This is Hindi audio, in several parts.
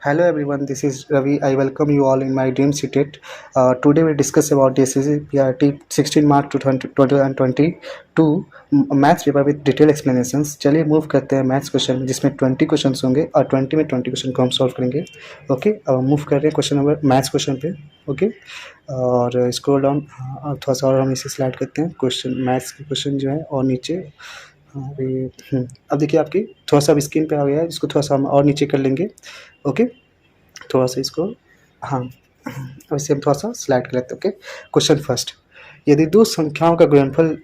Hello everyone, this is Ravi. I welcome you all in my Dream City. Today we discuss about the SSC PRT 16 March 2022 maths paper with detail explanations. चलिए मूव करते हैं मैथ्स क्वेश्चन जिसमें 20 क्वेश्चन होंगे और 20 में 20 क्वेश्चन को हम सॉल्व करेंगे। ओके, अब मूव कर रहे हैं क्वेश्चन नंबर मैथ्स क्वेश्चन पे। ओके, और स्क्रॉल डाउन थोड़ा सा और हम इसे स्लाइड करते हैं। क्वेश्चन मैथ्स के क्वेश्चन जो है और नीचे अभी अब देखिए आपकी थोड़ा सा अब स्क्रीन पे आ गया है, इसको थोड़ा सा हम और नीचे कर लेंगे। ओके, थोड़ा सा इसको हाँ अब इसे हम थोड़ा सा स्लाइड कर लेते हैं। ओके, क्वेश्चन फर्स्ट, यदि दो संख्याओं का गुणनफल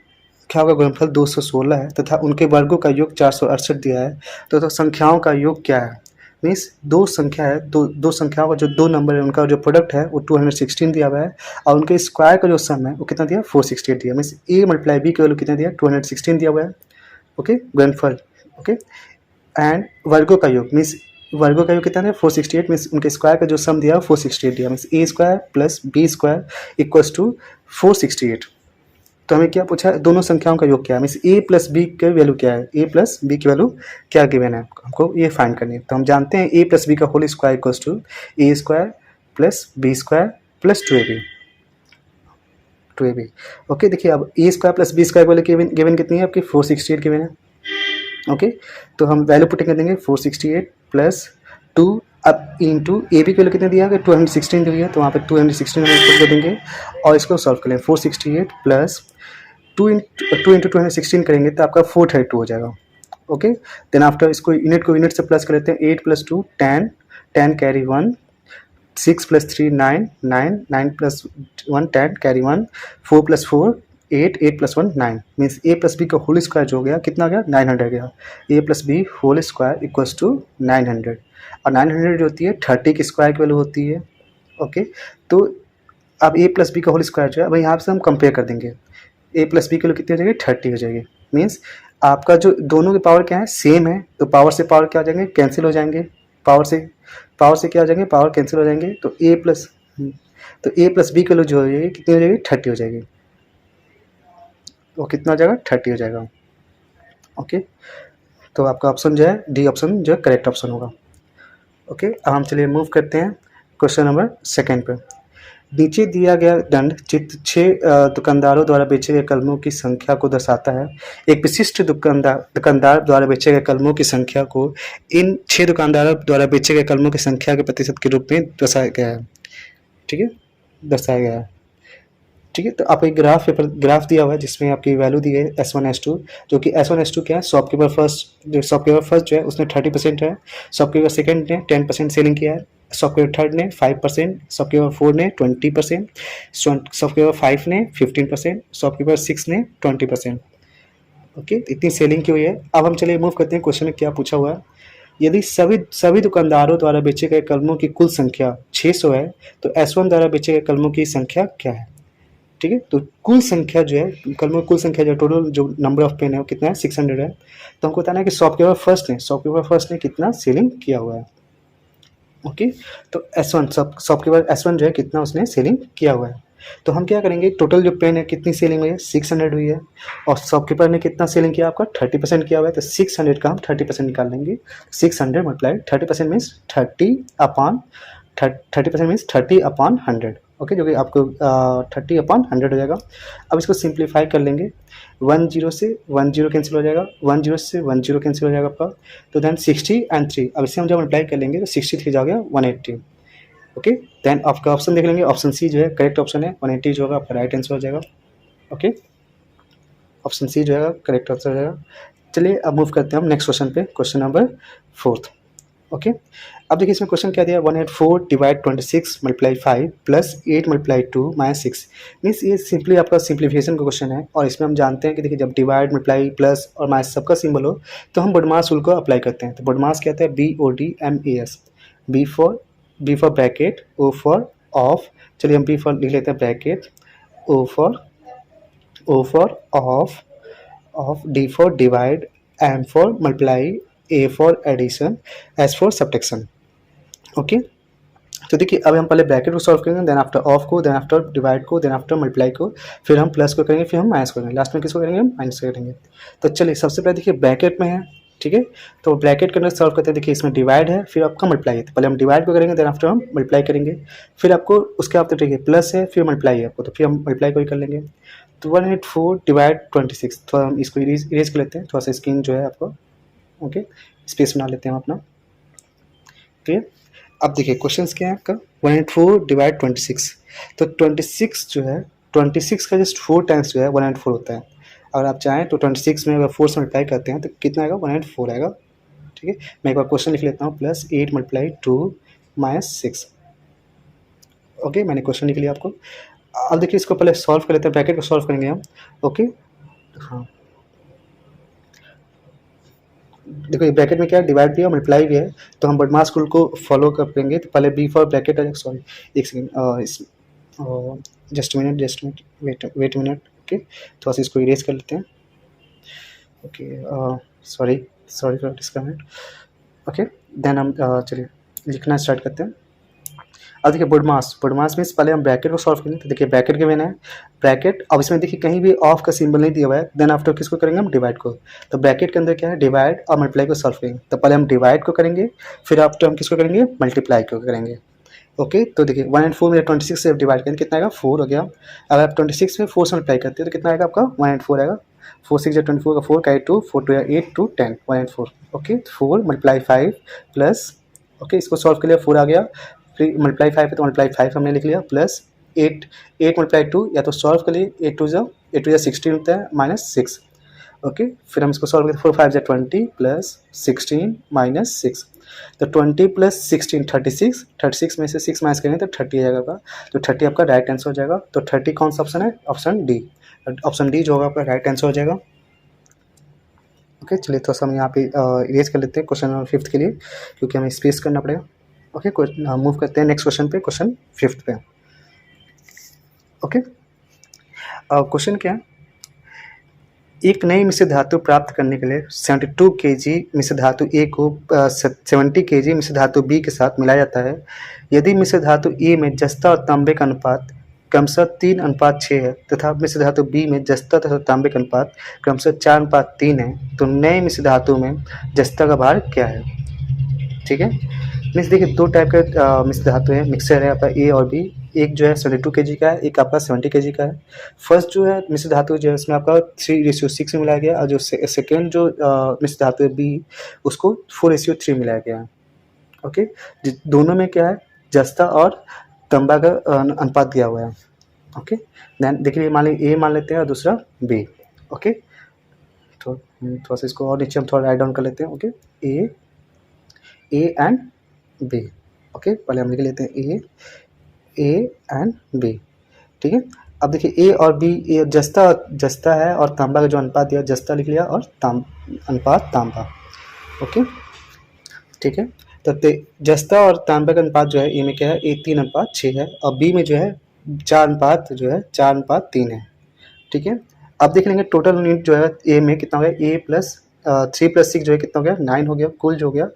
216 है तथा उनके वर्गों का योग 468 दिया है तो संख्याओं का योग क्या है। मीन्स दो संख्या है, दो संख्याओं का जो दो नंबर है उनका जो प्रोडक्ट है वो 216 दिया हुआ है और उनके स्क्वायर का जो सम है वो कितना दिया 468 दिया। मीन्स ए मल्टीप्लाई बी का वैल्यू कितना दिया 216 दिया हुआ है। ओके, गुणनफल। ओके, एंड वर्गों का योग मीन्स वर्गों का योग कितना है 468। मीन्स उनके स्क्वायर का जो सम दिया 468 दिया। Means a square plus b square equals to 468। तो हमें क्या पूछा है, दोनों संख्याओं का योग क्या है। मीन्स ए प्लस बी के वैल्यू क्या है, ए प्लस बी की वैल्यू क्या गिवन है, हमको ये फाइंड करनी है। तो हम जानते हैं ए प्लस बी का whole square equals to a square plus b square plus 2ab। Okay, देखिए अब a square plus b square वाले गिवन कितनी है आपकी 468 गिवन है। ओके, तो हम वैल्यू पुटिंग कर देंगे 468 प्लस 2 अब इंटू ए बी की वैल्यू कितने दिया है 216 दी है तो वहाँ पे 216 हम पुट कर देंगे और इसको सॉल्व कर लेंगे। 468 प्लस 2 इंटू 216 करेंगे तो आपका 432 हो जाएगा। ओके, देन आफ्टर इसको यूनिट से प्लस कर लेते हैं। 8 plus 2 10 10 carry 1 6 plus 3 9 9 9 plus 1 10 carry 1 4 plus 4 8 8 plus 1 9। Means A plus B का होल स्क्वायर जो हो गया कितना गया 900 गया। A plus B whole square equals to 900 और 900 जो होती है 30 की स्क्वायर की वैल्यू होती है। ओके, तो अब ए प्लस बी का होल स्क्वायर जो है अब यहाँ से हम कंपेयर कर देंगे। ए प्लस बी की वैल्यू कितनी हो जाएगी 30 हो जाएगी। मीन्स आपका जो दोनों की पावर क्या है सेम है तो पावर से पावर क्या हो जाएंगे कैंसिल हो जाएंगे। पावर से क्या हो जाएंगे पावर कैंसिल हो जाएंगे। तो ए प्लस बी की वैल्यू जो हो जाएगी कितनी हो जाएगी 30 हो जाएगी। तो कितना हो जाएगा 30 हो जाएगा। ओके, तो आपका ऑप्शन जो है डी ऑप्शन जो है करेक्ट ऑप्शन होगा। ओके, अब हम चलिए मूव करते हैं क्वेश्चन नंबर सेकेंड पे। नीचे दिया गया दंड चित्र 6 दुकानदारों द्वारा बेचे गए कलमों की संख्या को दर्शाता है। एक विशिष्ट दुकानदार द्वारा बेचे गए कलमों की संख्या को इन 6 दुकानदारों द्वारा बेचे गए कलमों की संख्या के प्रतिशत के रूप में दर्शाया गया है। ठीक है, दर्शाया गया है। ठीक है, तो आपको एक ग्राफ दिया हुआ है जिसमें आपकी वैल्यू दी है S1 S2, जो कि S1 S2 क्या है शॉपकीपर फर्स्ट जो है उसने 30% है, शॉपकीपर सेकंड ने 10% सेलिंग किया है, शॉपकीपर थर्ड ने 5%, शॉपकीपर 4 ने 20%, शॉपकीपर 5 ने 15%, शॉपकीपर 6 ने 20%। ओके, इतनी सेलिंग की हुई है। अब हम चलिए मूव करते हैं क्वेश्चन में क्या पूछा हुआ है। यदि सभी दुकानदारों द्वारा बेचे गए कलमों की कुल संख्या 600 है तो S1 द्वारा बेचे गए कलमों की संख्या क्या है। ठीक है, तो कुल संख्या जो है कलमों कुल संख्या जो टोटल जो नंबर ऑफ पेन है वो कितना है 600 है। तो हमको बताना है कि शॉपकीपर फर्स्ट ने कितना सेलिंग किया हुआ है। ओके, तो शॉपकीपर S1 जो है कितना उसने सेलिंग किया हुआ है। तो हम क्या करेंगे टोटल जो पेन है कितनी सेलिंग हुई है 600 हुई है और शॉपकीपर ने कितना सेलिंग किया आपका 30% किया हुआ है। तो 600 का हम 30% निकाल लेंगे। 600 मल्टीप्लाई 30% मीन्स 30% मीन्स 30/100। ओके, जो कि आपको 30/100 हो जाएगा। अब इसको सिंप्लीफाई कर लेंगे। 10 से 10 कैंसिल हो जाएगा, 10 से 10 कैंसिल हो जाएगा आपका। तो देन 60 एंड 3 अब इसे हम जब मल्टीप्लाई कर लेंगे तो 63 हो गया 180। ओके, देन आपका ऑप्शन देख लेंगे। ऑप्शन सी जो है करेक्ट ऑप्शन है, 180 जो होगा आपका राइट आंसर हो जाएगा। ओके, ऑप्शन सी जो है करेक्ट आंसर हो जाएगा। चलिए अब मूव करते हैं हम नेक्स्ट क्वेश्चन पे, क्वेश्चन नंबर 4। ओके, अब देखिए इसमें क्वेश्चन क्या दिया 184 divide 26 multiply 5 plus 8 multiply 2 minus 6। Means ये सिंपली आपका सिंप्लीफिकेशन का क्वेश्चन है और इसमें हम जानते हैं कि देखिए जब डिवाइड मल्टीप्लाई प्लस और माइनस सबका सिंबल हो तो हम बोडमास रूल को अप्लाई करते हैं। तो बोडमास क्या होता है BODMAS, B for bracket, O for of. चलिए हम बी फॉर लिख लेते हैं bracket, O for of, D for divide, M for multiply, A for addition, S for subtraction. Okay, तो देखिए अब हम पहले ब्रैकेट को सॉल्व करेंगे, देन आफ्टर ऑफ को, देन आफ्टर डिवाइड को, देन आफ्टर मल्टीप्लाई को, फिर हम प्लस को करेंगे, फिर हम माइनस करेंगे, लास्ट में किसको करेंगे हम माइनस करेंगे। तो चलिए सबसे पहले देखिए ब्रैकेट में है ठीक है। तो ब्रैकेट के अंदर सॉल्व करते हैं, देखिए इसमें डिवाइड है फिर आपका मल्टीप्लाई है, तो पहले हम डिवाइड को करेंगे देन आफ्टर हम मल्टीप्लाई करेंगे, फिर आपको उसके बाद तो ठीक है प्लस है फिर मल्टीप्लाई है आपको, तो फिर हम मल्टीप्लाई को ही कर लेंगे। तो 184 डिवाइड 26, थोड़ा हम इसको इरेज कर लेते हैं, थोड़ा सा स्क्रीन जो है आपको ओके स्पेस बना लेते हैं हम अपना। क्लियर। अब देखिए क्वेश्चन क्या है आपका 184 डिवाइड 26, तो 26 जो है 26 का जस्ट 4 टाइम्स जो है 104 होता है। अगर आप चाहें तो 26 में अगर 4 से मल्टीप्लाई करते हैं तो कितना आएगा 104 आएगा। ठीक है, मैं एक बार क्वेश्चन लिख लेता हूँ, प्लस 8 मल्टीप्लाई 2 माइनस 6। ओके, मैंने क्वेश्चन लिख लिया आपको। अब देखिए इसको पहले सॉल्व कर लेते हैं, ब्रैकेट को सॉल्व करेंगे हम। ओके हाँ देखो ये ब्रैकेट में क्या है, डिवाइड भी है मल्टीप्लाई भी है, तो हम बदमाश रूल को फॉलो करेंगे। तो पहले बी फॉर ब्रैकेट, सॉरी एक second, just minute wait minute. Okay थोड़ा सा इसको इरेज कर लेते हैं। ओके सॉरी फॉर डिस्कमेंट। ओके देन हम चलिए लिखना स्टार्ट करते हैं। अब देखिए बदमाश मीन्स पहले हम ब्रैकेट को सॉल्व करेंगे, तो देखिए ब्रैकेट के मैंने ब्रैकेट, अब इसमें देखिए कहीं भी ऑफ का सिंबल नहीं दिया हुआ है, देन आफ्टर किसको करेंगे हम डिवाइड को। तो ब्रैकेट के अंदर क्या है डिवाइड और मल्टीप्लाई को सॉल्व करेंगे, तो पहले हम डिवाइड को करेंगे फिर आफ्टर हम किसको करेंगे मल्टीप्लाई को करेंगे। ओके तो देखिए 1 and 4 में 26 से डिवाइड करेंगे कितना आएगा 4 हो गया। अगर आप 26 में 4 से मल्टीप्लाई करते हैं तो कितना आएगा आपका 1 and 4 आएगा। 4 6 या 24 का 4 का 2 4 2 या 8 2 10 1 and 4। Okay 4 multiply 5 plus, okay इसको सॉल्व कर लिया 4 आ गया, फिर मल्टीप्लाई 5 है तो मल्टीप्लाई 5 हमने लिख लिया, प्लस 8 मल्टीप्लाई 2 या तो सॉल्व कर लिए 8 2 16 होता है माइनस 6। ओके फिर हम इसको सॉल्व करते 4 5 या 20 प्लस 16 माइनस 6, तो 20 प्लस 16 36 में से 6 माइनस करेंगे तो 30 आ जाएगा, तो 30 आपका राइट आंसर हो जाएगा। तो 30 कौन सा ऑप्शन है, ऑप्शन डी जो होगा आपका राइट आंसर हो जाएगा। ओके चलिए थोड़ा सा हम यहाँ पे इरेज कर लेते हैं क्वेश्चन नंबर 5 के लिए, क्योंकि हमें स्पेस करना पड़ेगा। ओके मूव करते हैं नेक्स्ट क्वेश्चन पे, क्वेश्चन 5 पे। ओके क्वेश्चन क्या है, एक नई मिश्र धातु प्राप्त करने के लिए 72 kg मिश्र धातु ए को 70 kg मिश्र धातु बी के साथ मिलाया जाता है। यदि मिश्र धातु ए में जस्ता और तांबे का अनुपात क्रमशः 3:6 है तथा मिश्र धातु बी में जस्ता तथा तांबे का अनुपात क्रमशः 4:3 है, तो नए मिश्र धातु में जस्ता का भार क्या है। ठीक है, मीन्स देखिए दो टाइप का मिश्र धातु है, मिक्सर है आपका ए और बी, एक जो है 72 kg का है, एक आपका 70 kg का है। फर्स्ट जो है मिश्र धातु जो है उसमें आपका 3:6 में मिलाया गया, और जो सेकेंड जो मिश्र धातु है बी उसको 4:3 मिलाया गया है। ओके दोनों में क्या है जस्ता और तांबा का अनुपात दिया हुआ है। ओके देन देखिए मान लीजिए ए मान लेते हैं और दूसरा बी। ओके तो थोड़ा सा इसको और नीचे हम थोड़ा राइट डाउन कर लेते हैं। Okay a and b. Okay पहले हम लिख लेते हैं ए एंड बी। ठीक है, अब देखिए ए और बी, ये जस्ता है और तांबा का जो अनुपात दिया जस्ता लिख लिया और अनुपात तांबा। ओके ठीक है, तो जस्ता और तांबा का अनुपात जो है ए में क्या है ए 3:6 है, और बी में जो है 4:3 है। ठीक है, अब देख लेंगे टोटल यूनिट जो है ए में कितना हो गया, ए प्लस 3 + 6 जो है कितना हो गया 9 हो गया, कुल जो हो गया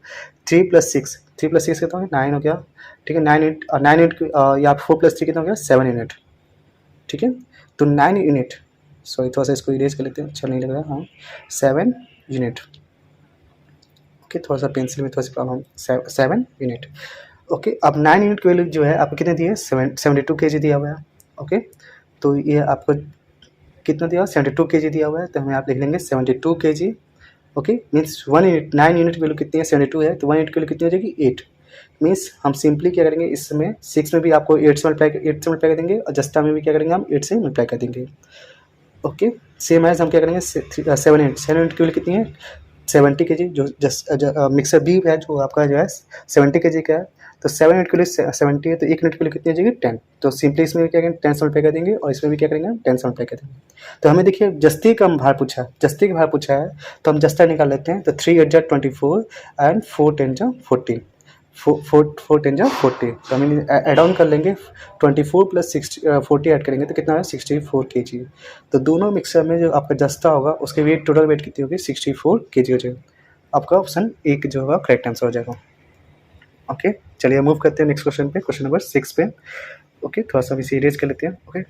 3 + 6 कितना हो गया 9 हो गया। ठीक है 9 यूनिट, 9 यूनिट या 4 + 3 कितना हो गया 7 यूनिट। ठीक है, तो 9 यूनिट, सॉरी थोड़ा सा इसको इरेज कर लेते हैं, अच्छा नहीं लग रहा। हाँ 7 यूनिट। ओके थोड़ा सा पेंसिल में थोड़ा सा प्रॉब्लम, 7 यूनिट। ओके अब 9 यूनिट की वैल्यू जो है आपको कितने दिए 72 kg दिया हुआ है। ओके तो ये आपको कितना दिया 72 kg दिया हुआ है, तो हमें आप लिख लेंगे 72 kg। Okay means 1 unit, 9 unit की वैल्यू कितनी है 72 है, तो 1 यूनिट की वैल्यू कितनी हो जाएगी 8। मीन्स हम सिंपली क्या करेंगे इसमें 6 में भी आपको 8 से मल्टीप्लाई कर देंगे, और जस्ता में भी क्या करेंगे हम 8 से मल्टीप्लाई कर देंगे। ओके सेम एज हम क्या करेंगे 7 यूनिट की वैल्यू कितनी है 70 kg, जो मिक्सर बी है जो आपका जो है 70 kg का है, तो 7 यूनिट के लिए 70 है, तो 1 यूनिट के लिए कितनी हो जाएगी 10। तो सिंपली इसमें भी क्या करेंगे 10 से मल्टीप्लाई कर देंगे, और इसमें भी क्या करेंगे 10 से मल्टीप्लाई कर देंगे। तो हमें देखिए जस्ते का भार पूछा है, जस्ते का भार पूछा है तो हम जस्ता निकाल लेते हैं। तो 3 8 जा 24 एंड 4 10 जा 40, 4 10 जा 40, तो हम एड ऑन कर लेंगे 24 + 40 ऐड करेंगे तो कितना है 64 kg। तो दोनों मिक्सर में जो आपका जस्ता होगा उसके वेट टोटल वेट कितनी होगी 64 kg हो जाएगा। आपका ऑप्शन एक जो होगा करेक्ट आंसर हो जाएगा। ओके चलिए मूव करते हैं नेक्स्ट क्वेश्चन पे, क्वेश्चन नंबर 6 पे। ओके थोड़ा सा इसे इरेज कर लेते हैं। ओके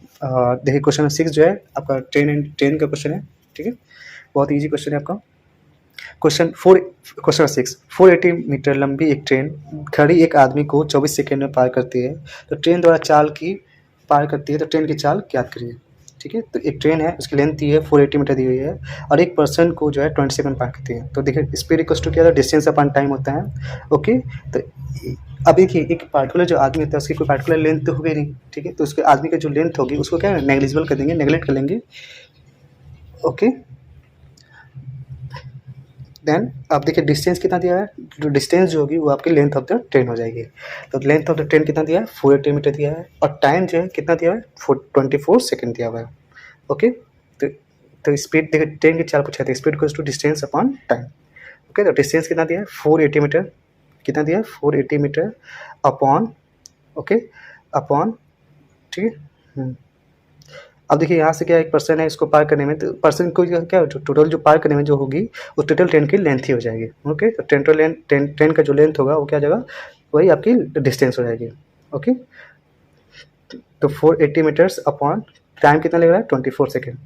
देखिए क्वेश्चन 6 जो है आपका ट्रेन का क्वेश्चन है। ठीक है, बहुत ईजी क्वेश्चन है आपका। क्वेश्चन 6, 480 मीटर लंबी एक ट्रेन खड़ी एक आदमी को 24 सेकंड में पार करती है, तो ट्रेन द्वारा चाल की पार करती है, तो ट्रेन की चाल ज्ञात करिए। ठीक है, तो एक ट्रेन है, उसकी लेंथ दी है 480 मीटर दी हुई है, और एक पर्सन को जो है 20 सेकंड पार करती है। तो देखिए स्पीड इक्वल टू क्या होता है, डिस्टेंस अपॉन टाइम होता है। ओके, तो अब देखिए एक पार्टिकुलर जो आदमी होता है उसकी कोई पार्टिकुलर लेंथ तो होगी नहीं। ठीक है, तो उसके आदमी की जो लेंथ होगी उसको क्या नेग्लिजिबल कर देंगे, नेगलेक्ट कर लेंगे। ओके, देन अब देखिए डिस्टेंस कितना दिया है, जो डिस्टेंस जो होगी वो आपकी लेंथ ऑफ द ट्रेन हो जाएगी। तो लेंथ ऑफ द ट्रेन कितना दिया है, 480 मीटर दिया है, और टाइम जो है कितना दिया है, 24 सेकंड दिया हुआ है। ओके, तो स्पीड देखिए ट्रेन की चाल पूछा था, speed equals to distance upon time. Okay, तो डिस्टेंस कितना दिया है, 480 मीटर, कितना दिया है, 480 मीटर अपॉन, ओके, अपॉन, ठीक है। अब देखिए यहाँ से क्या एक पर्सन है, इसको पार करने में, तो पर्सन को क्या जो टोटल जो पार करने में जो होगी वो टोटल ट्रेन की लेंथ ही हो जाएगी। ओके, तो ट्रेन का जो लेंथ होगा वो क्या जाएगा, वही आपकी डिस्टेंस हो जाएगी। ओके, तो 480 मीटर्स अपॉन टाइम कितना लग रहा है, 24 सेकेंड।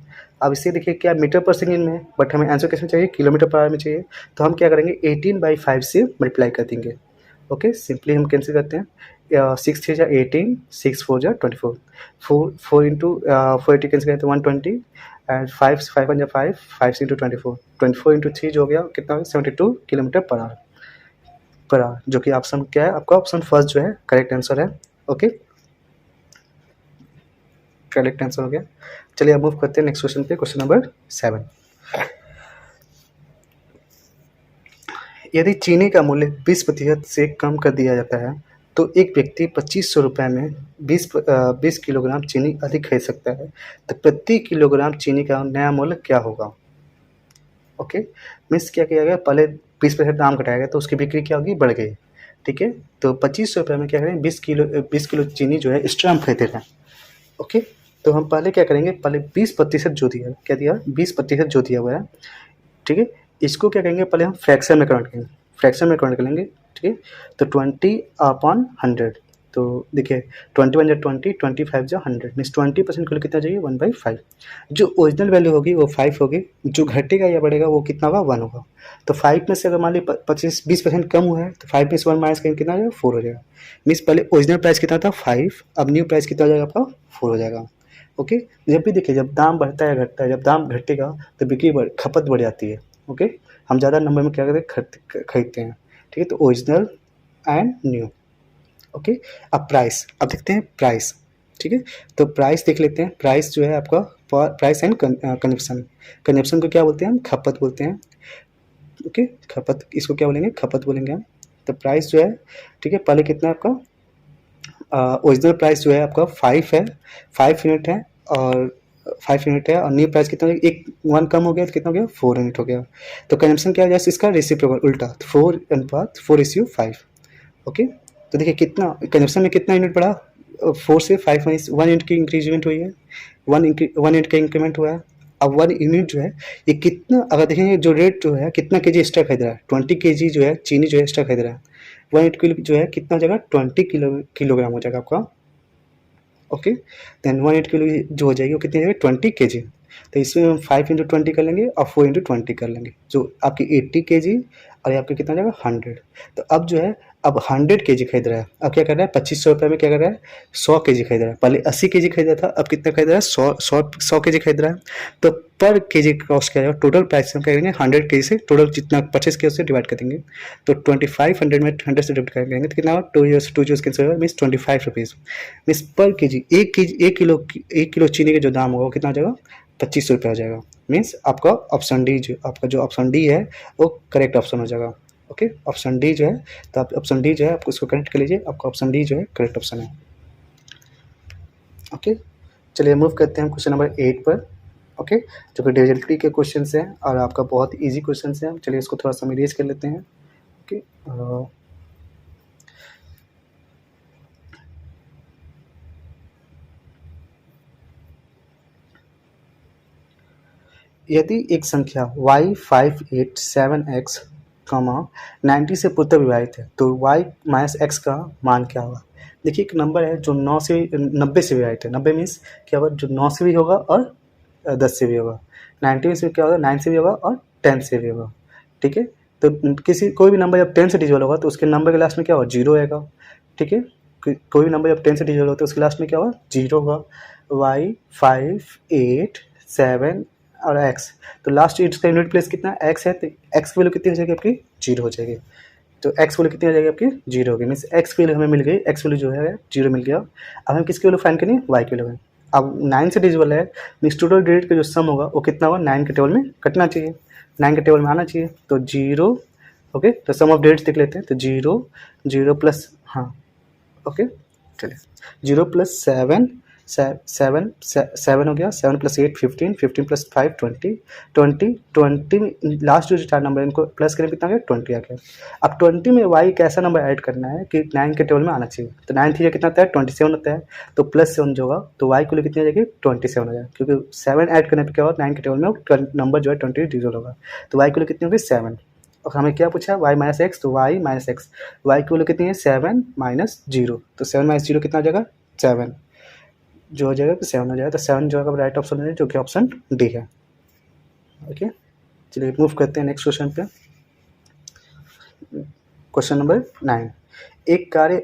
अब इससे देखिए क्या मीटर पर सेकेंड में है, बट हमें आंसर किस में चाहिए, किलोमीटर पर आवर में चाहिए। तो हम क्या करेंगे, 18/5 से मल्टीप्लाई कर देंगे। ओके, सिंपली हम कैंसिल करते हैं, 6 3 जा 18, 6 4 जा 24, 4 इंटू 480 कैंसिल करें तो 120, एंड 5 5 1 जा 5, 5 इंटू 24 इंटू 3 जो हो गया कितना हो गया, 72 किलोमीटर पर आवर, जो कि ऑप्शन क्या है आपका, ऑप्शन फर्स्ट जो है करेक्ट आंसर है। ओके, करेक्ट आंसर हो गया। चलिए अब मूव करते हैं नेक्स्ट क्वेश्चन पे, क्वेश्चन नंबर 7। यदि चीनी का मूल्य 20% से कम कर दिया जाता है तो एक व्यक्ति 2500 रुपये में 20 किलोग्राम चीनी अधिक खरीद सकता है, तो प्रति किलोग्राम चीनी का नया मूल्य क्या होगा। ओके, मीन्स क्या किया गया, पहले 20% दाम घटाया गया तो उसकी बिक्री क्या होगी, बढ़ गई। ठीक है, तो 2500 रुपये में क्या करें, 20 किलो चीनी जो है एक्स्ट्रा हम खरीदे हैं। ओके, तो हम पहले क्या करेंगे, पहले 20% जो दिया, क्या दिया, 20% जो दिया हुआ है, ठीक है, इसको क्या करेंगे, पहले हम फ्रैक्शन में कन्वर्ट करेंगे, फ्रैक्शन में कन्वर्ट करेंगे। ठीक है, तो 20/100, तो देखिए 21 जा 20, 25 जा 100, मीन्स 20% को कितना चाहिए, 1/5। जो ओरिजिनल वैल्यू होगी वो 5 होगी, जो घटेगा या बढ़ेगा वो कितना होगा, 1 होगा। तो 5 में से अगर मान ली 20% कम हुआ है तो 5 में से 1 माइनस करेंगे कितना हो जाएगा, 4 हो जाएगा। मीन्स पहले ओरिजिनल प्राइस कितना था, 5, अब न्यू प्राइस कितना हो जाएगा आपका, 4 हो जाएगा। ओके, जब भी देखिए जब दाम बढ़ता है घटता है, जब दाम घटेगा तो बिक्री खपत बढ़ जाती है। ओके, हम ज़्यादा नंबर में क्या करते हैं, खरीदते हैं। ठीक है, तो ओरिजिनल एंड न्यू। ओके, अब प्राइस, अब देखते हैं प्राइस। ठीक है, तो प्राइस देख लेते हैं, प्राइस जो है आपका प्राइस एंड कंजप्शन, कंजप्शन को क्या बोलते हैं हम, खपत बोलते हैं। ओके, खपत, इसको क्या बोलेंगे, खपत बोलेंगे हम। तो प्राइस जो है, ठीक है, पहले कितना है आपका, ओरिजिनल प्राइस जो है आपका 5 है, 5 यूनिट है, और 5 यूनिट है, और न्यू प्राइस कितना हो गया, एक 1 कम हो गया तो कितना हो गया, 4 यूनिट हो गया। तो कंजम्पशन क्या हो जाए, इसका रेसिप्रोकल उल्टा, 4:4:5। ओके, तो देखिए कितना कंजम्पशन में कितना यूनिट बढ़ा, 4 से 5 में 1 यूनिट की इंक्रीजमेंट हुई है, 1 यूनिट का इंक्रीमेंट हुआ है। अब 1 यूनिट जो है ये कितना, अगर देखेंगे जो रेट जो है कितना केजी एक्स्ट्रा खरीद रहा है, 20 केजी जो है चीनी जो है एक्स्ट्रा खरीद रहा है, 1 यूनिट किलो जो है कितना हो जाएगा, 20 किलोग्राम हो जाएगा आपका। ओके, देन 1 किलो जो हो जाएगी वो कितनी जाएगी, 20 केजी। तो इसमें हम 5 इंटू 20 कर लेंगे और 4 इंटू 20 कर लेंगे, जो आपकी 80 केजी, और ये आपका कितना जाएगा, 100। तो अब जो है अब 100 केजी खरीद रहा है, अब क्या कर रहा है, 2500 रुपये में क्या कर रहा है, 100 केजी खरीद रहा है। पहले 80 केजी खरीदा था, अब कितना खरीद रहा है, 100 केजी खरीद रहा है। तो पर केजी कॉस्ट क्या जाएगा, टोटल प्राइस हम क्या करेंगे, 100 केजी से टोटल जितना परचेस किया उससे डिवाइड कर देंगे। तो 2500 में 100 से डिवाइड करेंगे तो कितना होगा, 2 यूज़ कैंसिल होगा, मीन्स 25 रुपीज़। मीन्स पर केजी, एक किलो चीनी का जो दाम होगा वो कितना हो जाएगा, 2500 रुपये हो जाएगा। मीन्स आपका ऑप्शन डी, जो आपका जो ऑप्शन डी है वो करेक्ट ऑप्शन हो जाएगा। ओके, ऑप्शन डी जो है, तो आप ऑप्शन डी जो है आपको इसको करेक्ट कर लीजिए, आपका ऑप्शन डी जो है करेक्ट ऑप्शन है। ओके, चलिए मूव करते हैं क्वेश्चन नंबर 8 पर। ओके, जो कि डिविजिबिलिटी के क्वेश्चन हैं और आपका बहुत ईजी क्वेश्चन है। चलिए इसको थोड़ा सा रिवाइज कर लेते हैं। ओके, यदि एक संख्या y587x 90 से पूर्णतः विभाजित है तो y माइनस x का मान क्या होगा। देखिए एक नंबर है जो 9 से 90 से विभाजित है, 90 मीन्स क्या होगा, जो 9 से भी होगा और 10 से भी होगा। 90 में से क्या होगा, 9 से भी होगा और 10 से भी होगा। ठीक है। तो किसी कोई भी नंबर जब 10 से डिजिबल होगा तो उसके नंबर के लास्ट में क्या होगा, जीरो आएगा, ठीक है। कोई भी नंबर जब 10 से डिजिबल होता है तो उसके लास्ट में क्या होगा, जीरो होगा। y 5 8 7 और x, तो लास्ट इट्स का यूनिट प्लेस कितना x है, तो x की वैल्यू कितनी हो जाएगी आपकी, जीरो हो जाएगी। तो x वैल्यू कितनी हो जाएगी आपकी, जीरो होगी। मीन्स x की वैल्यू हमें मिल गई, x वैल्यू जो है जीरो मिल गया। अब हम किसकी वैल्यू फाइंड करेंगे, y की वैल्यू। अब 9 से डिजिबल है, मीन्स टोटल डिजिट का जो सम होगा वो कितना होगा, 9 के टेबल में कटना चाहिए, 9 के टेबल में आना चाहिए। तो जीरो, ओके, तो सम ऑफ डिजिट्स देख लेते हैं। तो जीरो, जीरो प्लस, हाँ ओके, चलिए, जीरो प्लस सेवन, सेवन हो गया, 7 प्लस 8 15, 15 प्लस 5 20, 20 में लास्ट जो चार नंबर इनको प्लस करें कितना आ गया, 20 आ गया। अब 20 में y एक ऐसा नंबर ऐड करना है कि 9 के टेबल में आना चाहिए। तो 9 थी कितना होता है, 27 होता है। तो प्लस 7 जो होगा तो y को लिए कितनी आ जाएगी, 27 हो जाएगा, क्योंकि 7 ऐड करने पर क्या होगा, 9 के टेबल में नंबर जो है 20 डिजिट होगा। तो y को लिए कितनी होगी, 7। और हमें क्या पूछा है, y माइनस एक्स, तो y माइनस एक्स, y की वैल्यू कितनी है, 7 माइनस जीरो, तो 7 माइनस जीरो कितना हो जाएगा, 7 जो हो जाएगा, तो 7 हो जाएगा। तो 7 जो है राइट ऑप्शन है, जो कि ऑप्शन डी है। ओके, चलिए मूव करते हैं नेक्स्ट क्वेश्चन पे। क्वेश्चन नंबर 9, एक कार्य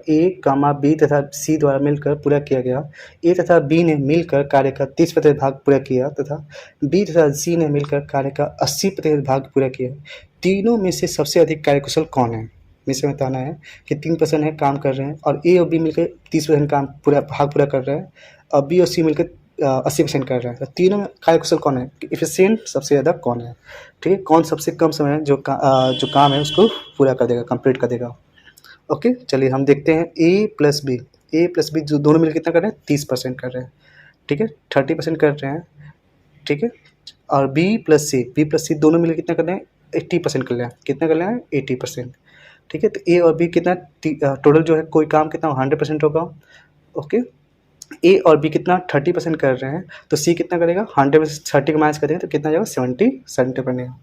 ए कामा बी तथा सी द्वारा मिलकर पूरा किया गया। ए तथा बी ने मिलकर कार्य का 30% भाग पूरा किया तथा बी तथा सी ने मिलकर कार्य का 80% भाग पूरा किया। तीनों में से सबसे अधिक कार्यकुशल कौन है। मिश्रण बताना है कि 3% है काम कर रहे हैं और ए और बी मिलकर 30% काम भाग पूरा कर रहे हैं और बी और सी मिलकर 80% कर रहे हैं। तो तीनों में कार्यकुशल कौन है, इफिशिएंट सबसे ज़्यादा कौन है, ठीक है। कौन सबसे कम समय जो काम है उसको पूरा कर देगा, कंप्लीट कर देगा। ओके, चलिए हम देखते हैं ए प्लस बी जो दोनों मिलकर कितना कर रहे हैं, 30% कर रहे हैं, ठीक है, 30% कर रहे हैं, ठीक है। और बी प्लस सी दोनों मिलकर कितना कर रहे हैं, 80% कर रहे हैं। कितना कर रहे हैं, 80%, ठीक है। तो ए और बी कितना टोटल जो है कोई काम कितना 100% होगा। ओके, ए और बी कितना 30% कर रहे हैं, तो सी कितना करेगा, 100 में 30 को माइनस करेंगे तो कितना जाएगा, 70 बनेगा।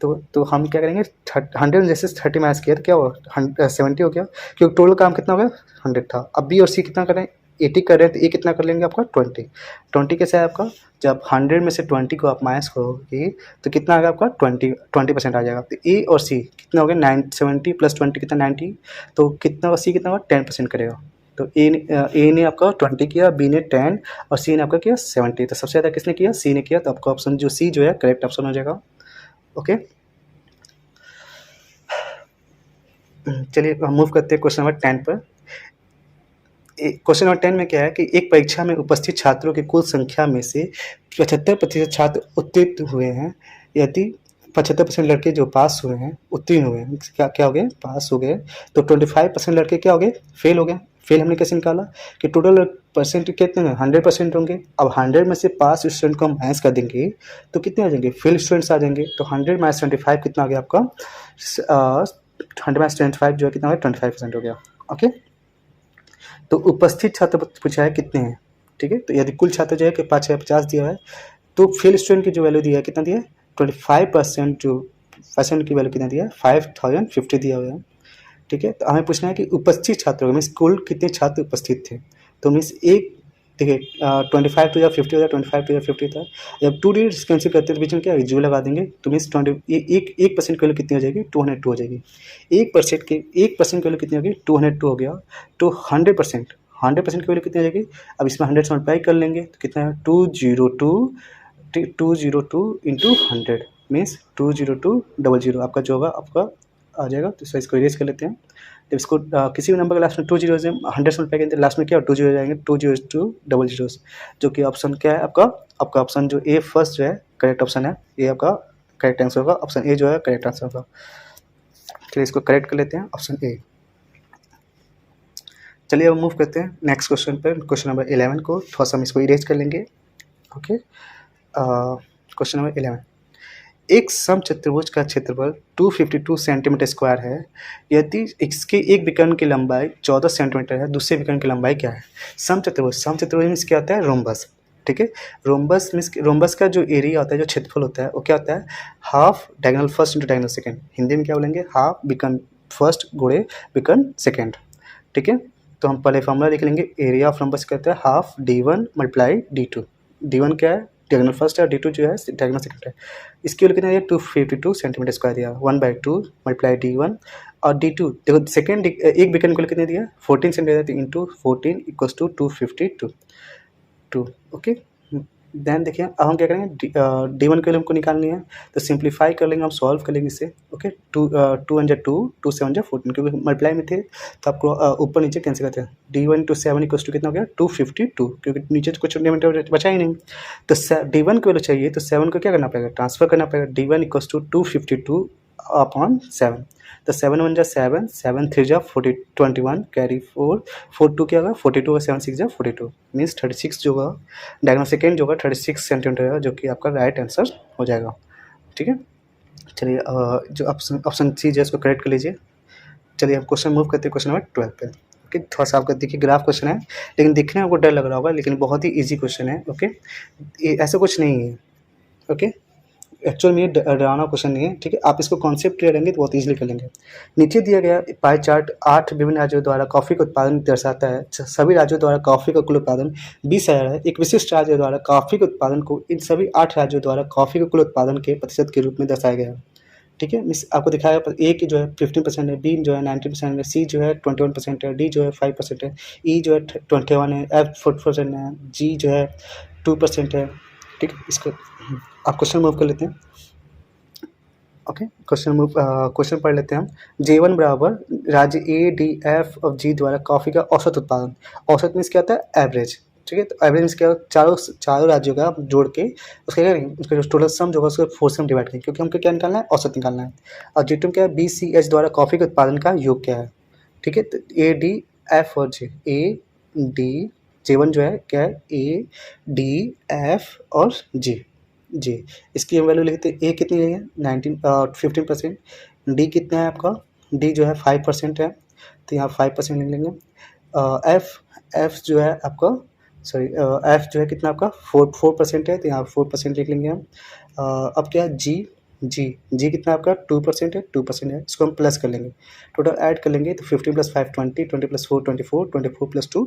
तो हम क्या करेंगे, 100 में जैसे 30 माइनस किया तो क्या हुआ, 70 हो गया, क्योंकि टोटल काम कितना हो गया, 100 था। अब बी और सी कितना कर रहे हैं, 80 कर रहे हैं, तो ए कितना कर लेंगे आपका 20 कैसे है आपका, जब 100 में से 20 को आप माइनस करोगे तो कितना आ गया आपका 20% आ जाएगा। तो ए और सी कितना हो गया, 70 प्लस 20 कितना 90, तो कितना सी कितना होगा, 10% करेगा। तो ए ने आपका 20 किया, बी ने 10 और सी ने आपका किया 70। तो सबसे ज़्यादा किसने किया, सी ने किया। तो आपका ऑप्शन जो सी जो है करेक्ट ऑप्शन हो जाएगा। ओके, चलिए हम मूव करते हैं क्वेश्चन नंबर 10 पर। क्वेश्चन नंबर 10 में क्या है कि एक परीक्षा में उपस्थित छात्रों की कुल संख्या में से 75% छात्र उत्तीर्ण हुए हैं। यदि 75% लड़के जो पास हुए हैं, उत्तीर्ण हुए हैं, क्या हो गए, पास हो गए, तो 25% लड़के क्या हो गए, फेल हो गए। फेल हमने कैसे निकाला कि टोटल परसेंट कितने हैं, 100% होंगे। अब 100 में से पास स्टूडेंट को हम माइनस कर देंगे तो कितने आ जाएंगे, फेल स्टूडेंट्स आ जाएंगे। तो 100 माइनस 25 कितना आ गया आपका, 100 माइनस 25 जो है कितना हो गया, 25% हो गया। ओके, तो उपस्थित छात्र पूछा है कितने हैं, ठीक है। तो यदि कुल छात्र जो है कि 50 दिया है, तो फेल स्टूडेंट की जो वैल्यू दिया है कितना दिया है, 25% जो परसेंट की वैल्यू कितना दिया है, 5050 दिया हुआ है, ठीक है। तो हमें पूछना है कि उपस्थित छात्रों मीन्स कुल कितने छात्र उपस्थित थे। तो मीन्स एक देखिए 25 टू या 50 हो जाए, 25 टू या 50 था। जब 2 डिजिट्स कैंसिल करते हैं तो बीच में क्या है, जीरो लगा देंगे। तो मीन्स 1% की वैल्यू कितनी हो जाएगी, 202 हो जाएगी। 1% की वैल्यू कितनी होगी, 202 हो गया। तो 100% की वैल्यू कितनी हो जाएगी। अब इसमें 100 से मल्टीप्लाई कर लेंगे तो कितना है, 202 इंटू 100 मीन्स 20200 आपका जो होगा आपका आ जाएगा। तो इसको इरेज कर लेते हैं। जब इसको किसी भी नंबर के लास्ट में 2 जीरो से 100 से मल्टीप्लाई करेंगे लास्ट में क्या 2 जीरो जाएंगे, 20200, जो कि ऑप्शन क्या है आपका ऑप्शन जो ए फर्स्ट जो है करेक्ट ऑप्शन है, ये आपका करेक्ट आंसर होगा। ऑप्शन ए जो है करेक्ट आंसर होगा। चलिए इसको करेक्ट कर लेते हैं, ऑप्शन ए। चलिए अब मूव करते हैं नेक्स्ट क्वेश्चन पर, क्वेश्चन नंबर 11 को थोड़ा सा हम इसको इरेज कर लेंगे। ओके, क्वेश्चन नंबर 11, एक समचतुर्भुज का क्षेत्रफल 252 सेंटीमीटर स्क्वायर है। यदि इसके एक विकर्ण की लंबाई 14 सेंटीमीटर है, दूसरे विकर्ण की लंबाई क्या है। समचतुर्भुज मीन्स क्या होता है, रोम्बस, ठीक है। रोम्बस मीन्स रोम्बस का जो एरिया होता है, जो क्षेत्रफल होता है वो क्या होता है, half diagonal first into diagonal second. Hindi में क्या बोलेंगे, हाफ विकर्ण फर्स्ट गुणे विकर्ण सेकेंड, ठीक है। तो हम पहले फॉर्मूला लिख लेंगे, एरिया ऑफ रोम्बस कहता है half d1 multiply d2। d1 क्या है, डायगोनल फर्स्ट है और D2 जो है डायगोनल सेकंड है। इसकी वैल्यू कितना है 252 सेंटीमीटर स्क्वायर दिया 1/2 मल्टीप्लाई D1 और D2 देखो सेकंड एक बीकन को कितने दिया 14 centimetre into 14 equals to 252 okay. Then देखिए अब हम क्या करेंगे D1 के लिए हमको निकालनी है तो सिंप्लीफाई कर लेंगे हम सॉल्व कर लेंगे इसे ओके। 2 1 2 2 7 14 क्योंकि मल्टीप्लाई में थे तो आपको ऊपर नीचे कैंसिल करते हैं D1 to 7 इक्वल्स टू कितना हो गया 252 क्योंकि नीचे तो कुछ डिनोमिनेटर बचा ही नहीं तो D1 की वैल्यू चाहिए तो 7 को क्या करना पड़ेगा ट्रांसफर करना पड़ेगा D1 इक्वल्स टू 252 अपॉन 7 तो 7 1 जा 7 7 3 जा 21 कैरी 4 4 2 क्या होगा 42 और 7 6 जा 42 मीन्स 36 जो होगा डायगोनल सेकेंड जो होगा 36 सेंटीमीटर है जो कि आपका राइट आंसर हो जाएगा। ठीक है चलिए जो ऑप्शन सी है इसको करेक्ट कर लीजिए। चलिए हम क्वेश्चन मूव करते हैं क्वेश्चन नंबर 12 पे। ओके थोड़ा सा आपका देखिए ग्राफ क्वेश्चन है लेकिन दिखने में आपको डर लग रहा होगा लेकिन बहुत ही ईजी क्वेश्चन है। ओके ऐसा कुछ नहीं है ओके एक्चुअल में ये डरावना क्वेश्चन नहीं है। ठीक है आप इसको कॉन्सेप्ट क्लियर रहेंगे तो बहुत ईजिली कर लेंगे। नीचे दिया गया पाई चार्ट 8 विभिन्न राज्यों द्वारा कॉफ़ी का उत्पादन दर्शाता है। सभी राज्यों द्वारा कॉफ़ी का कुल उत्पादन 20,000 है। एक विशिष्ट राज्य द्वारा कॉफ़ी के उत्पादन को इन सभी 8 राज्यों द्वारा कॉफ़ी के कुल उत्पादन के प्रतिशत के रूप में दर्शाया गया है। ठीक है मिस आपको दिखाया ए की जो है 15% है, बी जो है 19% है, सी जो है 21% है, डी जो है 5% है, ई जो है 21 है, एफ 4% है, जी जो है 2% है। ठीक है इसको आप क्वेश्चन मूव कर लेते हैं। ओके क्वेश्चन पढ़ लेते हैं हम। J1 बराबर राज्य ए डी एफ और जी द्वारा कॉफ़ी का औसत उत्पादन। औसत मीन्स क्या होता है एवरेज। ठीक है तो एवरेज मीन्स क्या चारों राज्यों का आप जोड़ के उसका क्या करेंगे उसका जो टोटल सम जो होगा उसको 4 से हम डिवाइड करेंगे क्योंकि हमको क्या निकालना है औसत निकालना है। और J2 क्या है बी सी एच द्वारा कॉफ़ी के उत्पादन का योग क्या है। ठीक है तो ए डी एफ और जे ए डी J1 जो है क्या है ए डी एफ और जी इसकी हम वैल्यू लिखते हैं। ए कितनी है 15%, डी कितना है आपका डी जो है 5% है तो यहाँ 5% लिख लेंगे। एफ जो है आपका सॉरी एफ जो है कितना आपका 4% है तो यहाँ 4% लिख लेंगे हम। अब क्या है जी कितना आपका 2% है 2% है इसको हम प्लस कर लेंगे टोटल ऐड कर लेंगे तो 15 + 5 20 20 + 4 24 24 + 2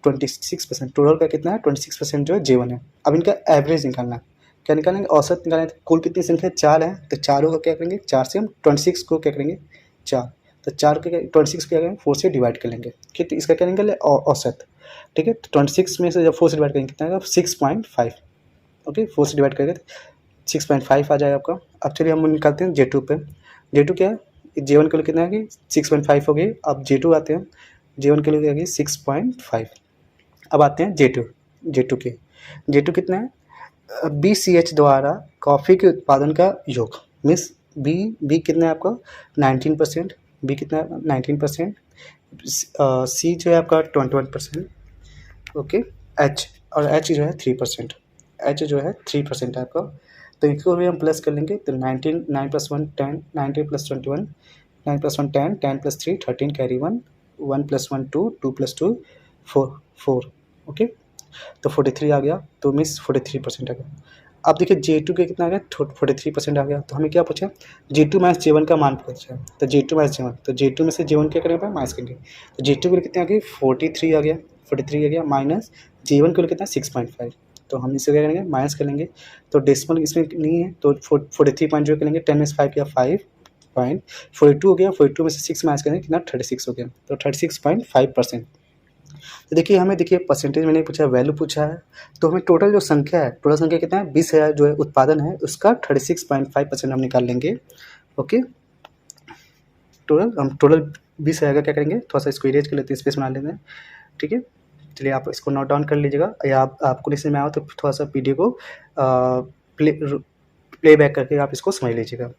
26% टोटल का कितना है 26% जो है J1 है। अब इनका एवरेज निकालना है क्या निकालेंगे औसत निकालेंगे तो कुल कितनी संख्या 4 है तो चारों का क्या करेंगे 4 से हम 26 को क्या करेंगे 4 तो 4 के 26 को क्या करेंगे 4 से डिवाइड कर लेंगे ठीक है इसका क्या निकाले औसत। ठीक है तो 26 में से जब 4 से डिवाइड करेंगे कितना आएगा 6.5 ओके 4 से डिवाइड करेंगे 6.5 आ जाएगा आपका। अब चलिए हम निकालते हैं J2 पे। J2 क्या है J1 के लिए कितना है कि 6.5 हो गई। अब J2 आते हैं J1 के लिए क्या है 6.5। अब आते हैं J2 के J2 कितना है BCH द्वारा कॉफ़ी के उत्पादन का योग मीन्स बी कितना है आपका 19%, बी कितना है 19%, सी जो है आपका 21% ओके एच और एच जो है 3%, एच जो है 3% है आपका तो इसको भी हम प्लस कर लेंगे तो 19 9 + 1 10 19 + 21 9 + 1 10 10 + 3 13 कैरी 1 1 + 1 2 2 + 2 4 ओके तो 43 आ गया तो मिस 43% आ गया। अब देखिए J2 के कितना आ गया 43% आ गया तो हमें क्या पूछा J2 - J1 का मान पूछा तो J2 - J1 तो J2 में से J1 क्या करेंगे माइनस करेंगे तो J2 के लिए कितना आ गया 43 आ गया 43 आ गया माइनस J1 के लिए कितना 6.5 तो हम इसे क्या करेंगे माइनस कर लेंगे तो डेसिमल इसमें नहीं है तो 43.0 करेंगे 10 में से 5 किया 5.42 हो गया 42 में से 6 माइनस करेंगे कितना 36 हो गया तो 36.5%। तो देखिए हमें देखिए परसेंटेज में नहीं पूछा वैल्यू पूछा है तो हमें टोटल जो संख्या है टोटल संख्या कितना है 20,000 जो है उत्पादन है उसका 36.5% हम निकाल लेंगे। ओके टोटल 20,000 का क्या करेंगे थोड़ा सा इसको इरेज कर लेते हैं स्पेस बना लेते हैं। ठीक है चलिए आप इसको नोट डाउन कर लीजिएगा या आपको नहीं समझ में आओ तो थोड़ा सा वीडियो को प्ले बैक करके आप इसको समझ लीजिएगा।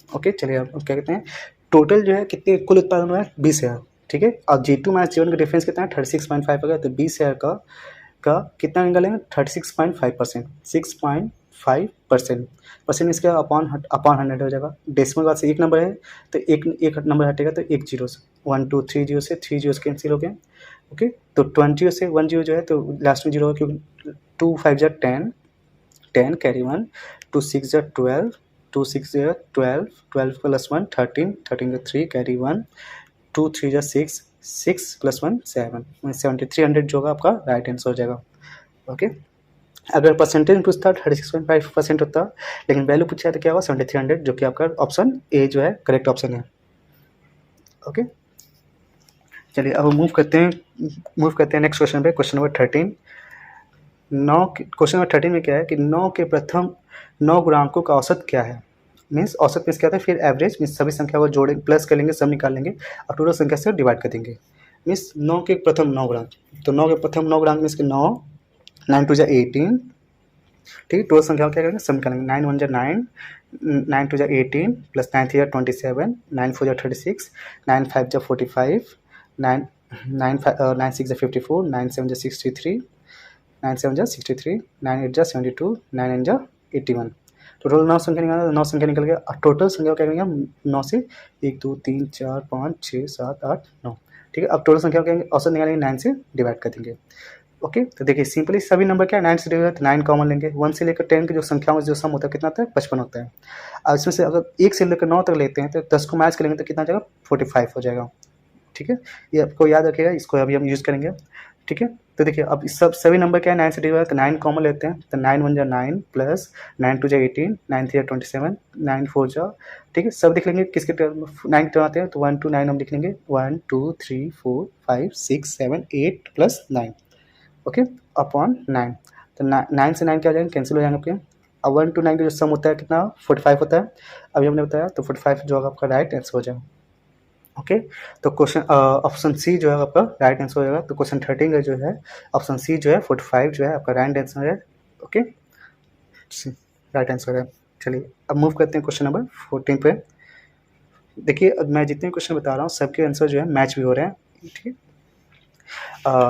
ओके चलिए आप क्या कहते हैं टोटल जो है कितने कुल उत्पादन हुआ है 20,000 ठीक है और J2 - J1 का डिफरेंस कितना है 36.5 हो गया तो 20,000 का कितना निकालेंगे 36.5% 6.5% परसेंट इसका अपॉन 100 हो जाएगा। डेसिमल बाद से एक नंबर है तो एक नंबर हटेगा तो एक जीरो से 1 2 3 जीरो से 3 जीरो कैंसिल हो गया। ओके तो 20 से 1 जीरो जो है तो लास्ट में जीरो होगा क्योंकि 2 5 जा 10 10 कैरी 1 2 6 जा 12 2 6 जा 12 12 + 1 13 13 का 3 कैरी 1 2 3 जा 6 6 + 1 7 7300 जो होगा आपका राइट आंसर हो जाएगा। ओके अगर परसेंटेज पूछता 36.5% होता, लेकिन वैल्यू पूछा है तो क्या होगा 7300, जो कि आपका ऑप्शन ए जो है करेक्ट ऑप्शन है। ओके, चलिए अब मूव करते हैं नेक्स्ट क्वेश्चन पे, क्वेश्चन नंबर 13। क्वेश्चन नंबर 13 में क्या है कि 9 के प्रथम 9 गुणांकों का औसत क्या है। मीन्स औसत मीन्स क्या होता है, फिर एवरेज मीन्स सभी संख्या को जोड़ें, प्लस कर लेंगे, सब निकाल लेंगे और टोटल संख्या से डिवाइड कर देंगे। मीन्स 9 के प्रथम 9 गुणांक, तो 9 के प्रथम 9 गुणांक मीन्स कि 9, 9 टू जा 18, ठीक है। टोटल संख्या क्या करेंगे, सब निकालेंगे। 9 1 जा 9, 9 टू जा 18 प्लस 9 3 जा 27, 9 4 जा 36, 9 5 जा 45, 9 9 6 जा 54, 9 7 जा 63, 9 7 जा 63, 9 8 जा 72, 9 9 जा 81। टोटल 9 संख्या निकालना, 9 संख्या निकल गया। और टोटल संख्या क्या करेंगे हम, 9 से 1 2 3 4 5 6 7 8 9, ठीक है। अब टोटल संख्या क्या औसत निकालेंगे, 9 से डिवाइड कर देंगे। ओके, तो देखिए सिंपली सभी नंबर क्या है 9 से डिवाइड, तो 9 कॉमन लेंगे। 1 से लेकर 10 की जो संख्याओं जो सम होता है कितना होता है, 55 होता है। अब इसमें से अगर 1 से लेकर 9 तक लेते हैं तो 10 को मैच करेंगे तो कितना जाएगा, 45 हो जाएगा, ठीक है। ये आपको याद रखिएगा, इसको अभी हम यूज़ करेंगे, ठीक है। तो देखिए अब सभी नंबर क्या है 9 से डिवाइड, तो 9 कॉमन लेते हैं, तो 9 1 जा 9 प्लस 9 2 जा 18, 9 3 जा 27, 9 4 जा, ठीक है। सब देख लेंगे किसके 9 टर्म आते हैं, तो 1 2 9 हम लिख लेंगे, 1 2 3 4 5 6 7 8 प्लस 9, ओके, अपॉन 9। तो 9 से 9 क्या हो जाएंगे, कैंसिल हो जाएंगे आपके। अब 1 टू 9 का जो सम होता है कितना, 45 होता है, अभी हमने बताया, तो 45 जो होगा आपका राइट आंसर हो जाएगा। ओके, तो क्वेश्चन ऑप्शन सी जो है आपका राइट आंसर हो जाएगा। तो क्वेश्चन 13 का जो है ऑप्शन सी जो है 45 जो है आपका राइट आंसर है। ओके, राइट आंसर है। चलिए अब मूव करते हैं क्वेश्चन नंबर 14 पे। देखिए अब मैं जितने क्वेश्चन बता रहा हूँ सबके आंसर जो है मैच भी हो रहे हैं, ठीक है।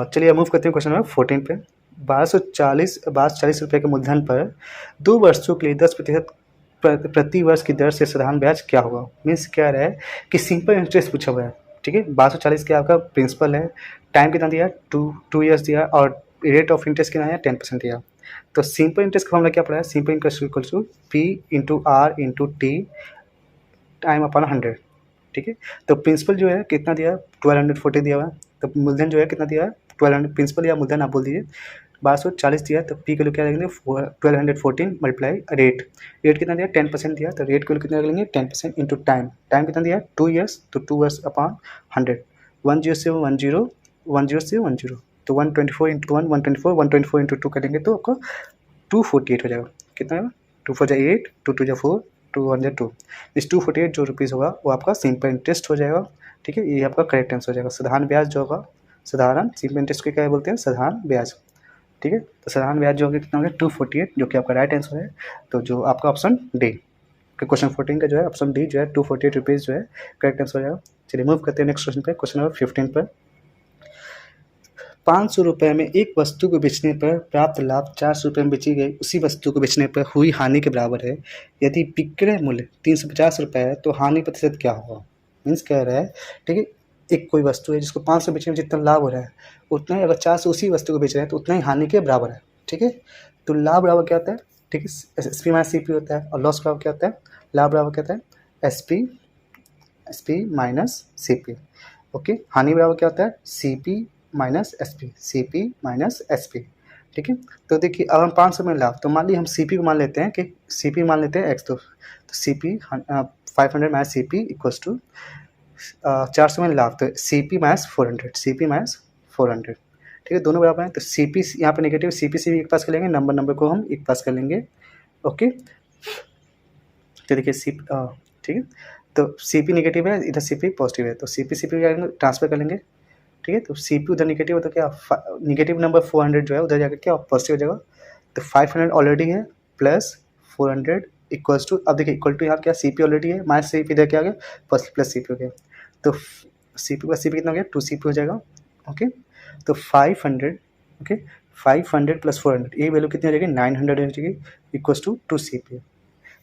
चलिए मूव करते हैं क्वेश्चन नंबर 14 पे। 1240 रुपये के मूलधन पर 2 वर्षों के लिए 10% प्रति वर्ष की दर से साधारण ब्याज क्या होगा। मीन्स क्या रहा है कि सिंपल इंटरेस्ट पूछा हुआ है, ठीक है। 1240 के आपका प्रिंसिपल है, टाइम कितना दिया, 2 ईयर्स दिया, और रेट ऑफ इंटरेस्ट कितना है 10% दिया। तो सिंपल इंटरेस्ट का फॉर्मूला क्या पड़ा है, simple interest equal to P into R into T time upon 100, ठीक है। तो प्रिंसिपल जो है कितना दिया है, 1240 दिया हुआ है। तो मूलधन जो है कितना दिया है, 1200, प्रिंसिपल या मूलधन आप बोल दीजिए। 1240 दिया, तो पी का लोग क्या लेंगे, 1214 मल्टीप्लाई रेट कितना दिया, 10% दिया, तो रेट को कितना लेंगे 10% इंटू टाइम कितना दिया 2 ईयर्स, तो 2 ईयर्स अपॉन 100, 10 से 10, 10 से 10, तो 124 इंटू 1 124, 124 इंटू 2 करेंगे तो आपको 248 हो जाएगा। कितना होगा, 2 4 जा 8, 2 2 जा 4, 2 1 जा 2। इस 248 जो रुपीज़ होगा वो आपका सिंपल इंटरेस्ट हो जाएगा, ठीक है। ये आपका करेक्ट आंसर हो जाएगा। साधारण ब्याज जो होगा, साधारण सिंपल इंटरेस्ट को क्या बोलते हैं, साधारण ब्याज, ठीक है। तो साधारण ब्याज जो होगा कितना होगा 248, जो कि आपका राइट आंसर है। तो जो आपका ऑप्शन डी क्वेश्चन 14 का जो है ऑप्शन डी जो है 248 रुपीज़ जो है करेक्ट आंसर हो जाएगा। चलिए मूव करते हैं नेक्स्ट क्वेश्चन पे, क्वेश्चन नंबर 15 पर। 500 रुपये में एक वस्तु को बेचने पर प्राप्त लाभ 400 रुपये में बेची गई उसी वस्तु को बेचने पर हुई हानि के बराबर है। यदि विक्रय मूल्य 350 रुपये है तो हानि प्रतिशत क्या होगा। मीन्स कह रहा है, ठीक है, एक कोई वस्तु है जिसको 500 बेचने में जितना लाभ हो रहा है उतना ही अगर 400 उसी वस्तु को बेच रहे हैं तो उतना ही हानि के बराबर है, ठीक है। तो लाभ बराबर क्या होता है, ठीक है, S P minus C P होता है, और लॉस बराबर क्या होता है, लाभ बराबर क्या होता है S P minus C P. Okay, हानि बराबर क्या होता है C P minus S P, C P minus S P, ठीक है। तो देखिए अब हम 500 में लाभ, तो मान लीजिए हम सी पी को मान लेते हैं कि सी पी मान लेते हैं एक्स, तो C P 500 minus C P equals to 400 में लाभ, तो C P minus 400, C P minus 400, ठीक है, दोनों बराबर हैं। तो सी पी यहाँ पर नेगेटिव, सी पी से भी एक पास कर लेंगे, नंबर को हम एक पास कर लेंगे। ओके, तो देखिए सी, ठीक है, तो सी पी नेगेटिव है, इधर सी पी पॉजिटिव है, तो सी पी क्या करेंगे ट्रांसफर कर लेंगे, ठीक है। तो सी पी उधर निगेटिव है तो क्या निगेटिव नंबर 400 जो है उधर जाकर क्या पॉजिटिव हो जाएगा। तो 500 ऑलरेडी है प्लस 400 इक्वल्स टू, अब देखिए इक्वल टू यहाँ क्या सी पी ऑलरेडी है माइनस सी पी इधर क्या आ गया प्लस सी पी हो गया। तो सी पी का सी पी कितना हो गया 2 सी पी हो जाएगा। ओके, तो 500, ओके 500 प्लस 400 ये वैल्यू कितनी हो जाएगी 900 हो जाएगी इक्वल्स टू 2 सी पी।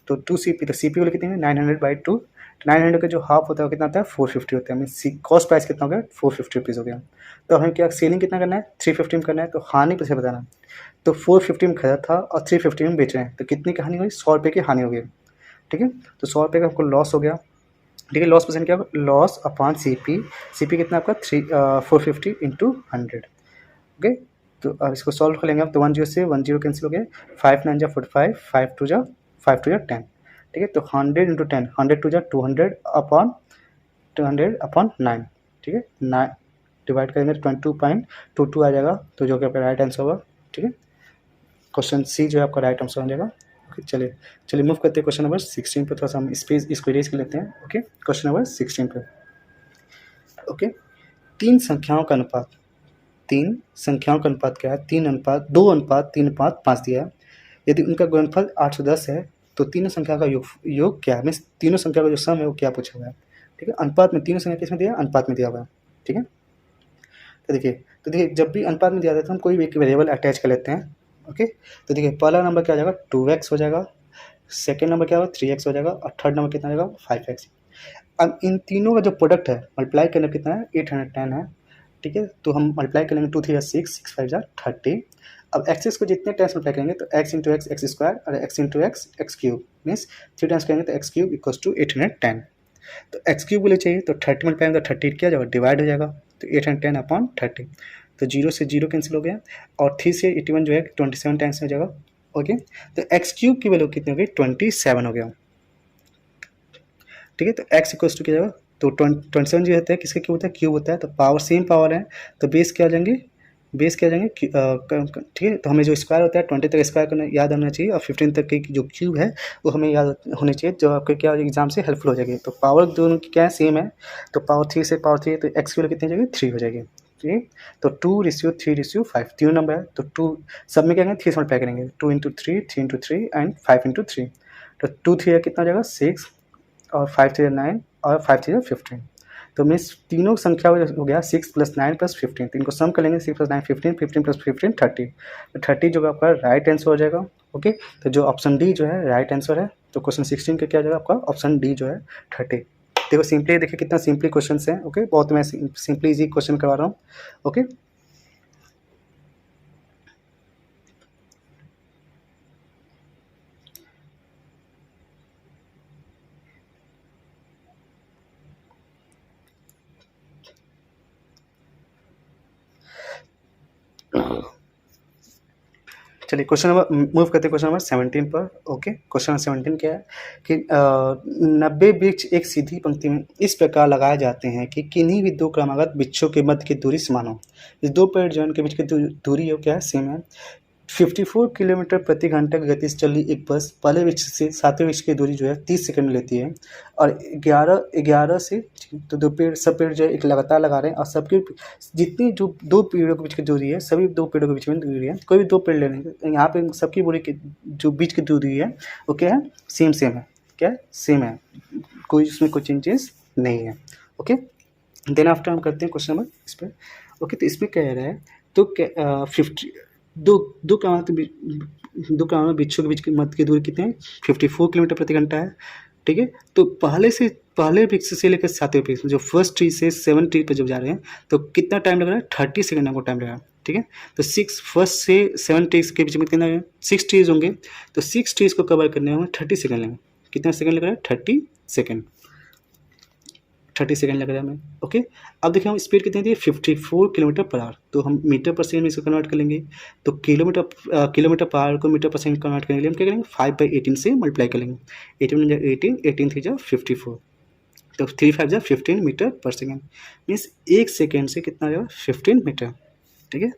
तो 2 सी पी, तो सी पी वैल्यू कितनी है 900/2, 900 का जो हाफ होता है वो कितना आता है 450 होता है। मीन कॉस्ट प्राइस कितना हो गया 450 रुपीज़ हो गया। तो हमें क्या सेलिंग कितना करना है 350 में करना है, तो हानि पर से बताना है। तो 450 में खरीदा था और 350 में बेच रहे हैं, तो कितनी की हानि हुई 100 रुपये की हानि हो गई, ठीक है। तो 100 रुपये का आपको लॉस हो गया, ठीक है। लॉस परसेंट क्या होगा, लॉस अपॉन सी पी कितना आपका 450 इंटू 100, ओके। तो अब इसको सॉल्व कर लेंगे आप, तो 10 से 10 कैंसिल हो गया, 5 9 जा 45, 5 2 जा 10, ठीक है। तो 100 इंटू 10, 100 2 जा 200 अपॉन 9, ठीक है। 9 डिवाइड करेंगे तो 22.22 आ जाएगा, तो जो कि आपका राइट आंसर होगा, ठीक है। क्वेश्चन सी जो है आपका राइट आंसर हो जाएगा। ओके, चलिए मूव करते हैं क्वेश्चन नंबर 16 पे, थोड़ा सा हम स्पेस इसको इरेज कर लेते हैं। ओके, क्वेश्चन नंबर 16 पे। ओके, तीन संख्याओं का अनुपात क्या है? 2:3:5 दिया है। यदि उनका गुणनफल 810 है तो तीनों संख्या का योग क्या है? मीन्स तीनों संख्या का जो सम है वो क्या पूछा हुआ है, ठीक है। अनुपात में तीनों संख्या किसमें दिया है? अनुपात में दिया हुआ है, ठीक है। तो देखिए जब भी अनुपात में दिया जाता है तो हम कोई भी एक वेरिएबल अटैच कर लेते हैं। ओके, तो देखिए पहला नंबर क्या हो जाएगा? 2x हो जाएगा, सेकेंड नंबर क्या होगा? 3x हो जाएगा, और थर्ड नंबर कितना आएगा? 5x। अब इन तीनों का जो प्रोडक्ट है मल्टीप्लाई करना कितना है? 810 है, ठीक है। तो हम मल्टीप्लाई करेंगे 2 3 6, 6 5 30। अब एक्सेस को जितने टाइम्स मल्टीप्लाई करेंगे तो x into x x square और x into x x cube, means 3 times करेंगे तो एक्स क्यूब इक्वल्स टू 810। तो एक्स क्यूब बोले चाहिए तो 30 मल्टीप्लाई तो 30 क्या जाएगा? डिवाइड हो जाएगा, तो 810 अपॉन 30। तो 0 से 0 कैंसिल हो गया, और 3 से 81 जो है 27 टाइम्स हो जाएगा। ओके, तो एक्स क्यूब की वैल्यू कितनी हो गई? 27 हो गया, ठीक है। तो x इक्वल्स टू क्या जाएगा? तो 27 जो होता है किसका क्यूब होता है? क्यूब होता है। तो पावर सेम पावर है, तो बेस क्या आ जाएंगे? ठीक है। तो हमें जो स्क्वायर होता है 20 तक स्क्वायर करना याद होना चाहिए, और 15 तक की जो क्यूब है वो हमें याद होनी चाहिए, जो आपके क्या एग्जाम से हेल्पफुल हो जाएगी। तो पावर दोनों की क्या है? सेम है। तो पावर 3 से पावर 3, तो एक्स की वैल्यू कितनी हो जाएगी? 3 हो जाएगी, ठीक है। तो 2:3:5 तीनों नंबर है, तो 2 सब में क्या करेंगे? 3 से मल्टीप्लाई करेंगे, 2 इंटू 3, 3 इंटू 3 एंड 5 इंटू 3। तो 2 3 कितना हो जाएगा? 6, और 5 3 9, और 5 3 15। तो मीन्स तीनों संख्या हो गया 6 + 9 + 15। तो इनको सम कर लेंगे, 6 + 9 15, 15 + 15 30। तो 30 जो आपका राइट आंसर हो जाएगा। ओके, तो जो ऑप्शन डी जो है राइट आंसर है। तो क्वेश्चन 16 का क्या हो जाएगा आपका? ऑप्शन डी जो है 30। देखो सिंपली, देखिए कितना सिंपली क्वेश्चन है। ओके, बहुत मैं सिंपली इजी क्वेश्चन करवा रहा हूँ। ओके, चलिए क्वेश्चन नंबर मूव करते हैं क्वेश्चन नंबर 17 पर। ओके, क्वेश्चन नंबर 17 क्या है कि 90 वृक्ष एक सीधी पंक्ति में इस प्रकार लगाए जाते हैं कि किन्हीं भी दो क्रमागत वृक्षों के मध्य की दूरी समान हो। इस दो पेड़ जो इनके बीच की दूरी हो क्या है? सेम है। 54 किलोमीटर प्रति घंटा की गति से चल रही एक बस पहले वृक्ष से सातवें वृक्ष की दूरी जो है 30 सेकंड में लेती है, और 11 से, तो दो पेड़, सब पेड़ जो है एक लगातार लगा रहे हैं, और सबके जितनी जो दो पेड़ों के बीच की दूरी है, सभी दो पेड़ों के बीच में दूरी है, कोई भी दो पेड़ ले लेंगे, यहाँ पे सबकी दूरी की जो बीच की दूरी है वो क्या है? सेम है। क्या है? सेम है, कोई उसमें कोई चेंजेस नहीं है। ओके, देन आफ्टर हम करते हैं क्वेश्चन नंबर इस पर। ओके, तो इसमें कह रहा है तो 50 दो क्रमागत वृक्षों के बीच की मध्य की दूरी कितनी है? 54 किलोमीटर प्रति घंटा है, ठीक है। तो पहले वृक्ष से लेकर सातवें वृक्ष, जो फर्स्ट ट्री से 7 ट्री पर जब जा रहे हैं तो कितना टाइम लग रहा है? 30 सेकंड हमको टाइम लगा, ठीक है। तो 6 फर्स्ट से 7 ट्रीज के बीच में कितना है? 6 ट्रीज होंगे, तो 6 ट्रीज को कवर करने में 30 सेकंड लगेंगे। कितना सेकंड लग रहा है? 30 सेकंड लग रहा है हमें। ओके, अब देखिए हम स्पीड कितनी थी? 54 किलोमीटर पर आवर, तो हम मीटर पर सेकंड में इसको कन्वर्ट कर लेंगे। तो किलोमीटर पर आवर को मीटर पर सेकंड कन्वर्ट करने के लिए हम क्या करेंगे? 5/18 से मल्टीप्लाई कर लेंगे। 18 3 जा 54, तो 3 5 जा 15 मीटर पर सेकेंड, मीन्स एक सेकेंड से कितना आ जाएगा? 15 मीटर, ठीक है।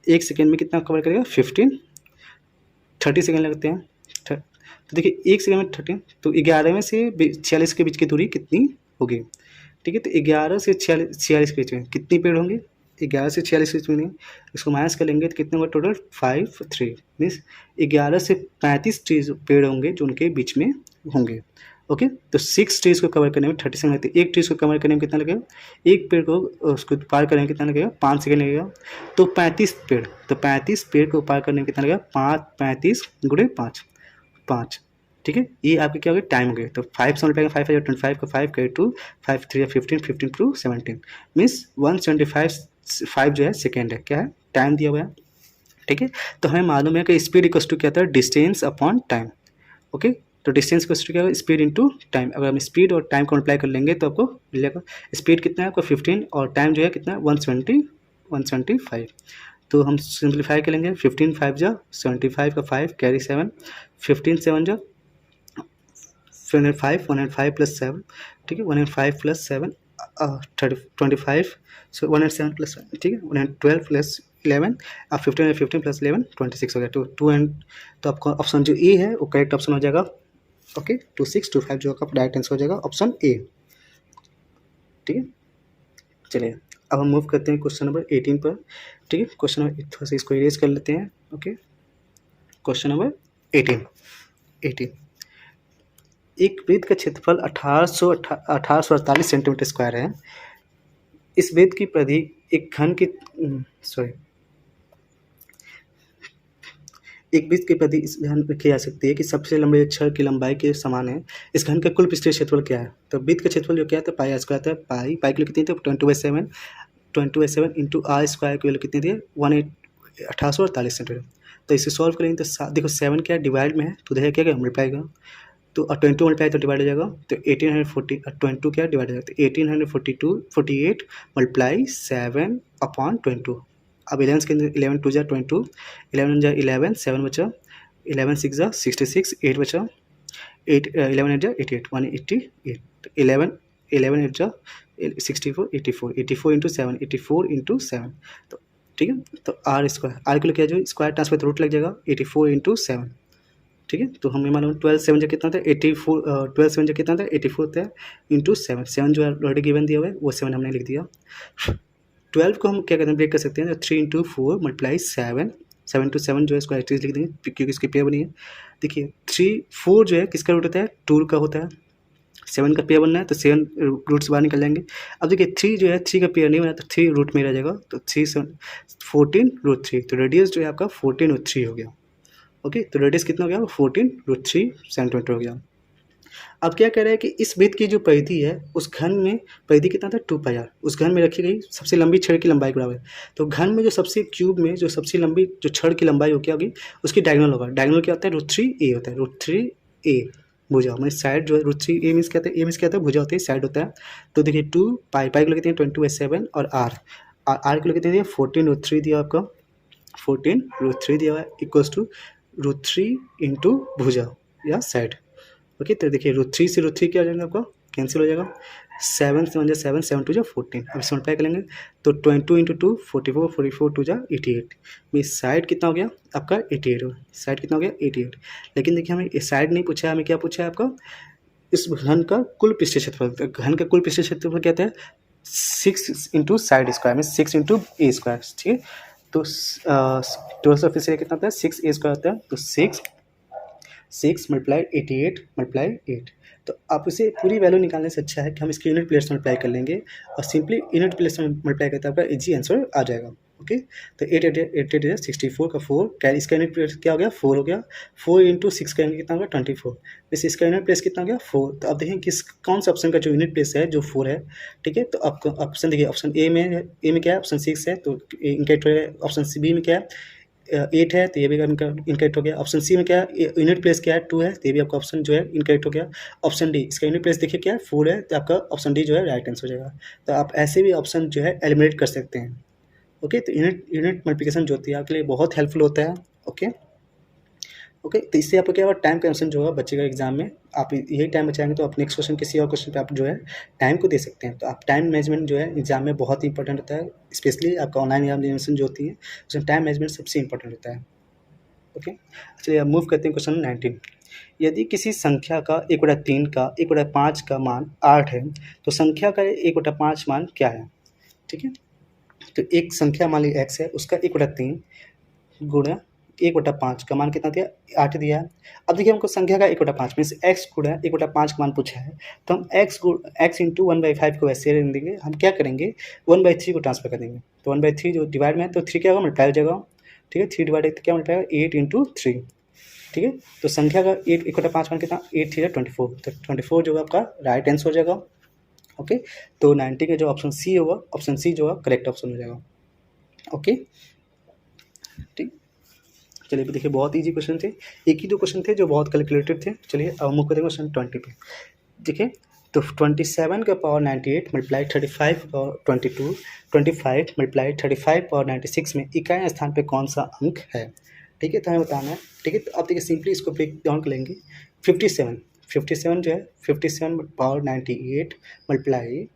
एक सेकेंड में कितना कवर करेगा? 15, 30 सेकेंड लगते हैं। तो देखिए एक सेकेंड में 30, तो 11 में से 46 के बीच की दूरी कितनी होगी? ठीक है, तो 11 से 46 के बीच में कितनी पेड़ होंगे? 11 से 46 के बीच में, इसको माइनस कर लेंगे तो कितने होगा टोटल? 5 3, मीन्स 11 से 35 ट्रीज पेड़ होंगे जो उनके बीच में होंगे। ओके, तो 6 ट्रीज को कवर करने में 30 सेकंड लगते हैं। एक ट्रीज को कवर करने में कितना लगेगा? एक पेड़ को उसको पार करने में कितना लगेगा? 5 सेकंड लगेगा। तो 35 पेड़ को पार करने में कितना लगेगा? 35 गुणे 5, ठीक है। ये आपके क्या हो गया? टाइम हो गया। तो 5 से मल्टीप्लाई 5 25 का 5 करे 2, 5 3 15, 15 2 17, मीन्स 175 जो है सेकेंड है। क्या है? टाइम दिया हुआ है, ठीक है। तो हमें मालूम है कि स्पीड इक्वल टू क्या था? Distance upon time. ओके, तो डिस्टेंस इक्वल टू क्या होगा? Speed into time. अगर हम स्पीड और टाइम को मल्टीप्लाई कर लेंगे तो आपको मिलेगा स्पीड कितना है आपको? 15, और टाइम जो है कितना? 175। तो हम सिंप्लीफाई करेंगे 15 5 जा 75 का 5 कैरी 7 15 7 जा 105 105 प्लस 7 ठीक है 105 प्लस 7 25 सो 107 प्लस 7 ठीक है 112 प्लस 11 अब 15 प्लस 11 26 हो गया तो 2 एंड तो आपका ऑप्शन जो ए है वो करेक्ट ऑप्शन हो जाएगा। ओके 2625 जो आपका डायरेक्ट आंसर हो जाएगा ऑप्शन ए। ठीक है चलिए अब हम मूव करते हैं क्वेश्चन नंबर 18 पर। ठीक है क्वेश्चन नंबर थोड़ा सा इसको इरेज कर लेते हैं। ओके क्वेश्चन नंबर 18 एक वृत्त का क्षेत्रफल 1848 सेंटीमीटर स्क्वायर है। इस वृत्त की परिधि एक घन की एक वृत्त की परिधि इस ध्यान रखी जा सकती है कि सबसे लंबे छड़ की लंबाई के समान है। इस घन का कुल पृष्ठीय क्षेत्रफल क्या है? तो वृत्त का क्षेत्रफल जो क्या है तो पाई स्क्वायर आता है। पाई की वैल्यू कितनी थी 20/7 इंटू आर स्क्वायर की वैल्यू कितनी थी 1848 सेंटीमीटर। तो इसे सॉल्व करेंगे तो देखो 7 क्या डिवाइड में है तो देखिए क्या मल्टीप्लाई का तो 20 मल्टीप्लाई तो डिवाइड हो जाएगा तो 1840 22 क्या डिवाइड हो जाएगा तो 1848 मल्टीप्लाई 7/22। अब 11 के अंदर 11 2 जा 22 11 जा 11 7 बचा 11 6 जा 66 8 बचा 8 11 8 जा 88 188 11 11 8 जा 64 84 इंटू 7 84 इंटू 7 तो ठीक है तो आर स्क्वायर आर के लिए क्या जो स्क्वायर ट्रांसफर तो रूट लग जाएगा 84 इंटू 7 ठीक है तो हमें मालूम 12 7 जो कितना था 84 12 7 जो कितना था 84 होता है इंटू 7 जो ऑलरेडी गिवन दिया हुआ है वो 7 हमने लिख दिया। 12 को हम क्या कहते हैं ब्रेक कर सकते हैं 3 इंटू 4 मल्टीप्लाई 7 टू 7 जो है इसको एक्चुअली लिख देंगे क्योंकि इसकी पेयर बनी है। देखिए 3 4 जो है किसका रूट होता है 2 का होता है 7 का पेयर बनना है तो 7 रूट से बाहर निकल जाएंगे। अब देखिए 3 जो है 3 का पेयर नहीं बना तो 3 रूट में रह जाएगा तो 3 7 14√3 तो रेडियस जो है आपका 14√3 हो गया। ओके तो रेडियस कितना हो गया 14√3 सेंटीमीटर हो गया। अब क्या कह रहा है कि इस वृत्त की जो परिधि है उस घन में परिधि कितना था 2πr उस घन में रखी गई सबसे लंबी छड़ की लंबाई के बराबर है। तो घन में जो सबसे क्यूब में जो सबसे लंबी जो छड़ की लंबाई हो क्या होगी उसकी डायगोनल होगा। डायगोनल क्या होता है √3a होता है √3a भुजा में साइड जो है √3a मीन्स क्या होता है a मीन्स क्या होता है भुजा होती है साइड होता है। तो देखिए 2 पाई के लोग कितने 20/7 और आर के लोग कितने दिया 14√3 दिया आपका 14√3 दिया हुआ है इक्वल्स टू √3 इंटू भुजा या साइड। ओके तो देखिए √3 से √3 क्या हो जाएगा आपका कैंसिल हो जाएगा 7 से 1 जा 7 7 2 जा 14 अब इसे मल्टीप्लाई करेंगे तो 22 इंटू 2 44 44 2 जा 88 में साइड कितना हो गया आपका 88 साइड कितना हो गया 88। लेकिन देखिए हमें साइड नहीं पूछा हमें क्या पूछा है आपका इस घन का कुल पृष्ठीय क्षेत्रफल। घन का कुल पृष्ठीय क्षेत्रफल क्या था 6 इंटू साइड स्क्वायर में 6 इंटू ए स्क्वायर ठीक है तो 12 सर्फेस एरिया कितना होता है 6a स्क्वायर होता है तो 6 मल्टीप्लाई 88 मल्टीप्लाई 8 तो आप इसे पूरी वैल्यू निकालने से अच्छा है कि हम इसकी यूनिट प्लेस में मल्टीप्लाई कर लेंगे और सिंपली यूनिट प्लेस में मल्टीप्लाई करते आपका इजी आंसर आ जाएगा। ओके तो 8 64 का 4 कैरी इसका यूनिट प्लेस क्या हो गया 4 हो गया 4 इंटू 6 करेंगे कितना होगा 24 वैसे इसका यूनिट प्लेस कितना हो गया 4। तो अब देखें किस कौन सा ऑप्शन का जो यूनिट प्लेस है जो 4 है ठीक है। तो आपका ऑप्शन देखिए ऑप्शन ए में क्या है ऑप्शन 6 है तो इनकरेक्ट है। ऑप्शन बी में क्या है 8 है तो ये भी इनकरेक्ट हो गया। ऑप्शन सी में क्या है यूनिट प्लेस क्या है 2 है तो ये भी आपका ऑप्शन जो है इनकरेक्ट हो गया। ऑप्शन डी इसका यूनिट प्लेस देखिए क्या है 4 है तो आपका ऑप्शन डी जो है राइट आंसर हो जाएगा। तो आप ऐसे भी ऑप्शन जो है एलिमिनेट कर सकते हैं। ओके तो यूनिट मल्टीप्लिकेशन जो होती है आपके लिए बहुत हेल्पफुल होता है। ओके तो इससे आपको क्या होगा टाइम कंजम्पशन जो होगा बच्चे एग्जाम में आप यही टाइम बचाएंगे तो आप नेक्स्ट क्वेश्चन किसी और क्वेश्चन पे आप जो है टाइम को दे सकते हैं। तो आप टाइम मैनेजमेंट जो है एग्जाम में बहुत ही इंपॉर्टेंट होता है स्पेशली आपका ऑनलाइन एग्जामिनेशन जो होती है उसमें टाइम मैनेजमेंट सबसे इंपॉर्टेंट होता है। ओके चलिए अब मूव करते हैं क्वेश्चन 19। यदि किसी संख्या का 1/3 का 1/5 का मान 8 है तो संख्या का 1/5 मान क्या है। ठीक है तो एक संख्या मान ली x है उसका 1/3 गुणा 1/5 का मान कितना दिया 8 दिया है। अब देखिए हमको संख्या का 1/5 मीन्स x गुणा 1/5 का मान पूछा है तो हम x इंटू 1/5 को वैसे रहने देंगे। हम क्या करेंगे 1/3 को ट्रांसफर कर देंगे तो 1/3 जो डिवाइड में है तो 3 क्या होगा मल्टीप्लाई हो जाएगा। ठीक है 3 डिवाइड क्या मल्टीप्लाई होगा 8 इंटू 3 ठीक है। तो संख्या का 1/5 मान कितना 8 3 24 तो 24 जो है आपका राइट आंसर हो जाएगा। ओके तो 90 का जो ऑप्शन सी होगा ऑप्शन सी जो है करेक्ट ऑप्शन हो जाएगा। ओके ठीक चलिए देखिए बहुत इजी क्वेश्चन थे एक ही दो क्वेश्चन थे जो बहुत कैलकुलेटेड थे। चलिए अब मुख्य क्वेश्चन 20 पे देखिए तो 27 का power 98 multiply 35 power 22, 25 multiply 35 power 96 में इकाई स्थान पे कौन सा अंक है, ठीक है। तो हमें बताना है, ठीक है। तो अब देखिए सिंपली इसको ब्रेक डाउन कर लेंगे। 57 जो है 57 पावर 98 मल्टीप्लाई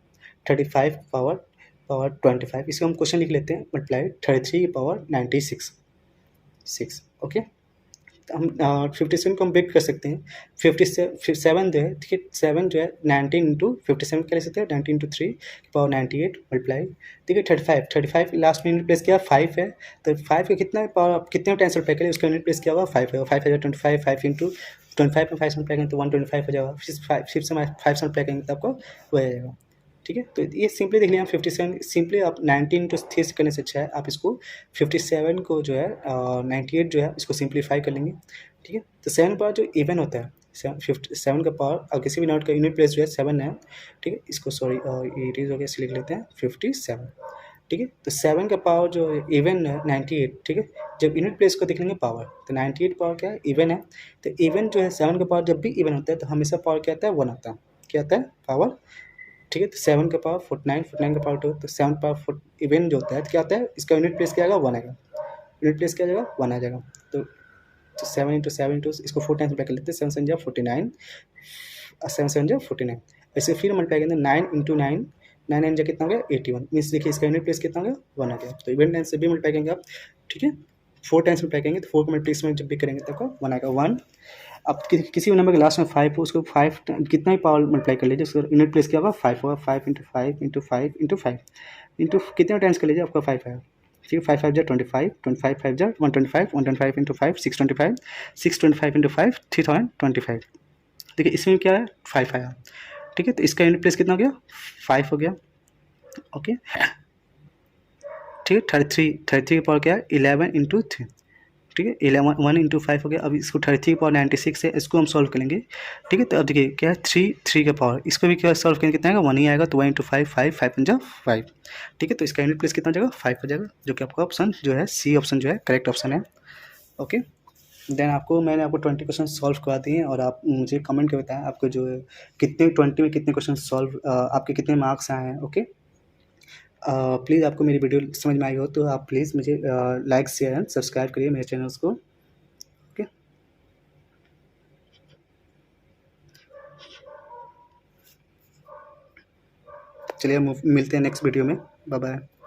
35 पावर 25, इसको हम क्वेश्चन लिख लेते हैं, मल्टीप्लाई 33 पावर 96, ओके। हम 57 को हम ब्रेक कर सकते हैं। 57 जो है, ठीक है, 7 जो है 19 इंटू 57 क्या ले सकते हैं, 19 इंटू 3 पावर 98 मल्टीप्लाई, ठीक है, 35 लास्ट में यूनिट प्लेस किया 5 है, तो 5 का कितना है पावर, आप कितने टाइम्स मल्टीप्लाई करें, उसका यूनिट प्लेस किया होगा 5 है, 5 है 25, 5 इंटू 25 में 5 मल्टीप्लाई करेंगे तो 125 हो जाएगा, फिर से 5 से मल्टीप्लाई करेंगे तो आपको वो आ जाएगा, ठीक है। तो ये सिंपली देख लिया 57, सिंपली आप 19 इंटू 3 से करने से अच्छा है आप इसको 57 को जो है 98 जो है इसको सिंप्लीफाई कर लेंगे, ठीक है। तो 7 पावर जो इवन होता है, 7 का पावर और किसी भी नोट का यूनिट प्लेस जो है 7 है, ठीक है। इसको सॉरी इट इज़ हो गया, इसलिए लिख लेते हैं 57, ठीक है। तो 7 का पावर जो इवन है 98, ठीक है। जब यूनिट प्लेस को देख लेंगे पावर, तो 98 पावर क्या है, इवन है। तो इवन जो है 7 का पावर जब भी इवन होता है तो हमेशा पावर क्या आता है, 1 आता है, क्या आता है, पावर, ठीक है। तो 7 का पावर 49 का पावर 2, तो 7 पावर इवन जो होता है तो क्या आता है, इसका यूनिट प्लेस क्या आएगा, 1 आएगा, यूनिट प्लेस क्या आ जाएगा, 1 आ जाएगा। तो 7 इंटू 7 इंटू इसको 4 टाइम्स मल्टीप्लाई कर लेते हैं, 7 7 जा 49, 7 7 जा 49, ऐसे फिर मल्टीप्लाई करेंगे 9 इंटू 9, 9 9 जा कितना हो गया 81, मीन्स देखिए इसका यूनिट प्लेस कितना हो गया, 1 आ गया। तो इवन टाइम से भी मल्टीप्लाई करेंगे आप, ठीक है, 4 टाइम्स मल्टीप्लाई करेंगे तो 4 को मल्टीप्लाई जब भी करेंगे तो आपको 1 आएगा, 1। अब किसी भी नंबर के लास्ट में 5 हो, उसको 5 कितना ही पावर मल्टीप्लाई कर लीजिए, उसका यूनिट प्लेस क्या होगा, 5 होगा, 5 इंटू 5 इंटू 5 इंटू 5 इंटू कितने टाइम्स कर लीजिए, आपका 5 आएगा, ठीक है। 5 5 जा 25, 25 5 जा 125, 125 इंटू 5 625, 625 इंटू 5 3025, देखिए इसमें क्या है 5 आया, ठीक है। तो इसका यूनिट प्लेस कितना हो गया, 5 हो गया, ओके, ठीक है। 33 की पावर क्या है 11 इंटू 3, ठीक है, 11 1 इंटू 5 हो गया। अब इसको 33 की पावर 96 है, इसको हम सॉल्व करेंगे, ठीक है। तो अब देखिए क्या है 3 का पावर, इसको भी क्या सॉल्व करेंगे कितना आएगा, 1 ही आएगा, तो 1 इंटू 5 5 5 पंजा 5, ठीक है। तो इसका यूनिट प्लेस कितना हो जाएगा, 5 हो जाएगा, जो कि आपका ऑप्शन जो है सी ऑप्शन जो है करेक्ट ऑप्शन है, ओके। देन मैंने आपको 20 क्वेश्चन सॉल्व करवा दिए हैं, और आप मुझे कमेंट करके बताएं आपको जो है कितने 20 में कितने क्वेश्चन सॉल्व, आपके कितने मार्क्स आए हैं, ओके। प्लीज़ आपको मेरी वीडियो समझ में आई हो तो आप प्लीज़ मुझे लाइक शेयर एंड सब्सक्राइब करिए मेरे चैनल्स को, ओके। चलिए मिलते हैं नेक्स्ट वीडियो में, बाय बाय।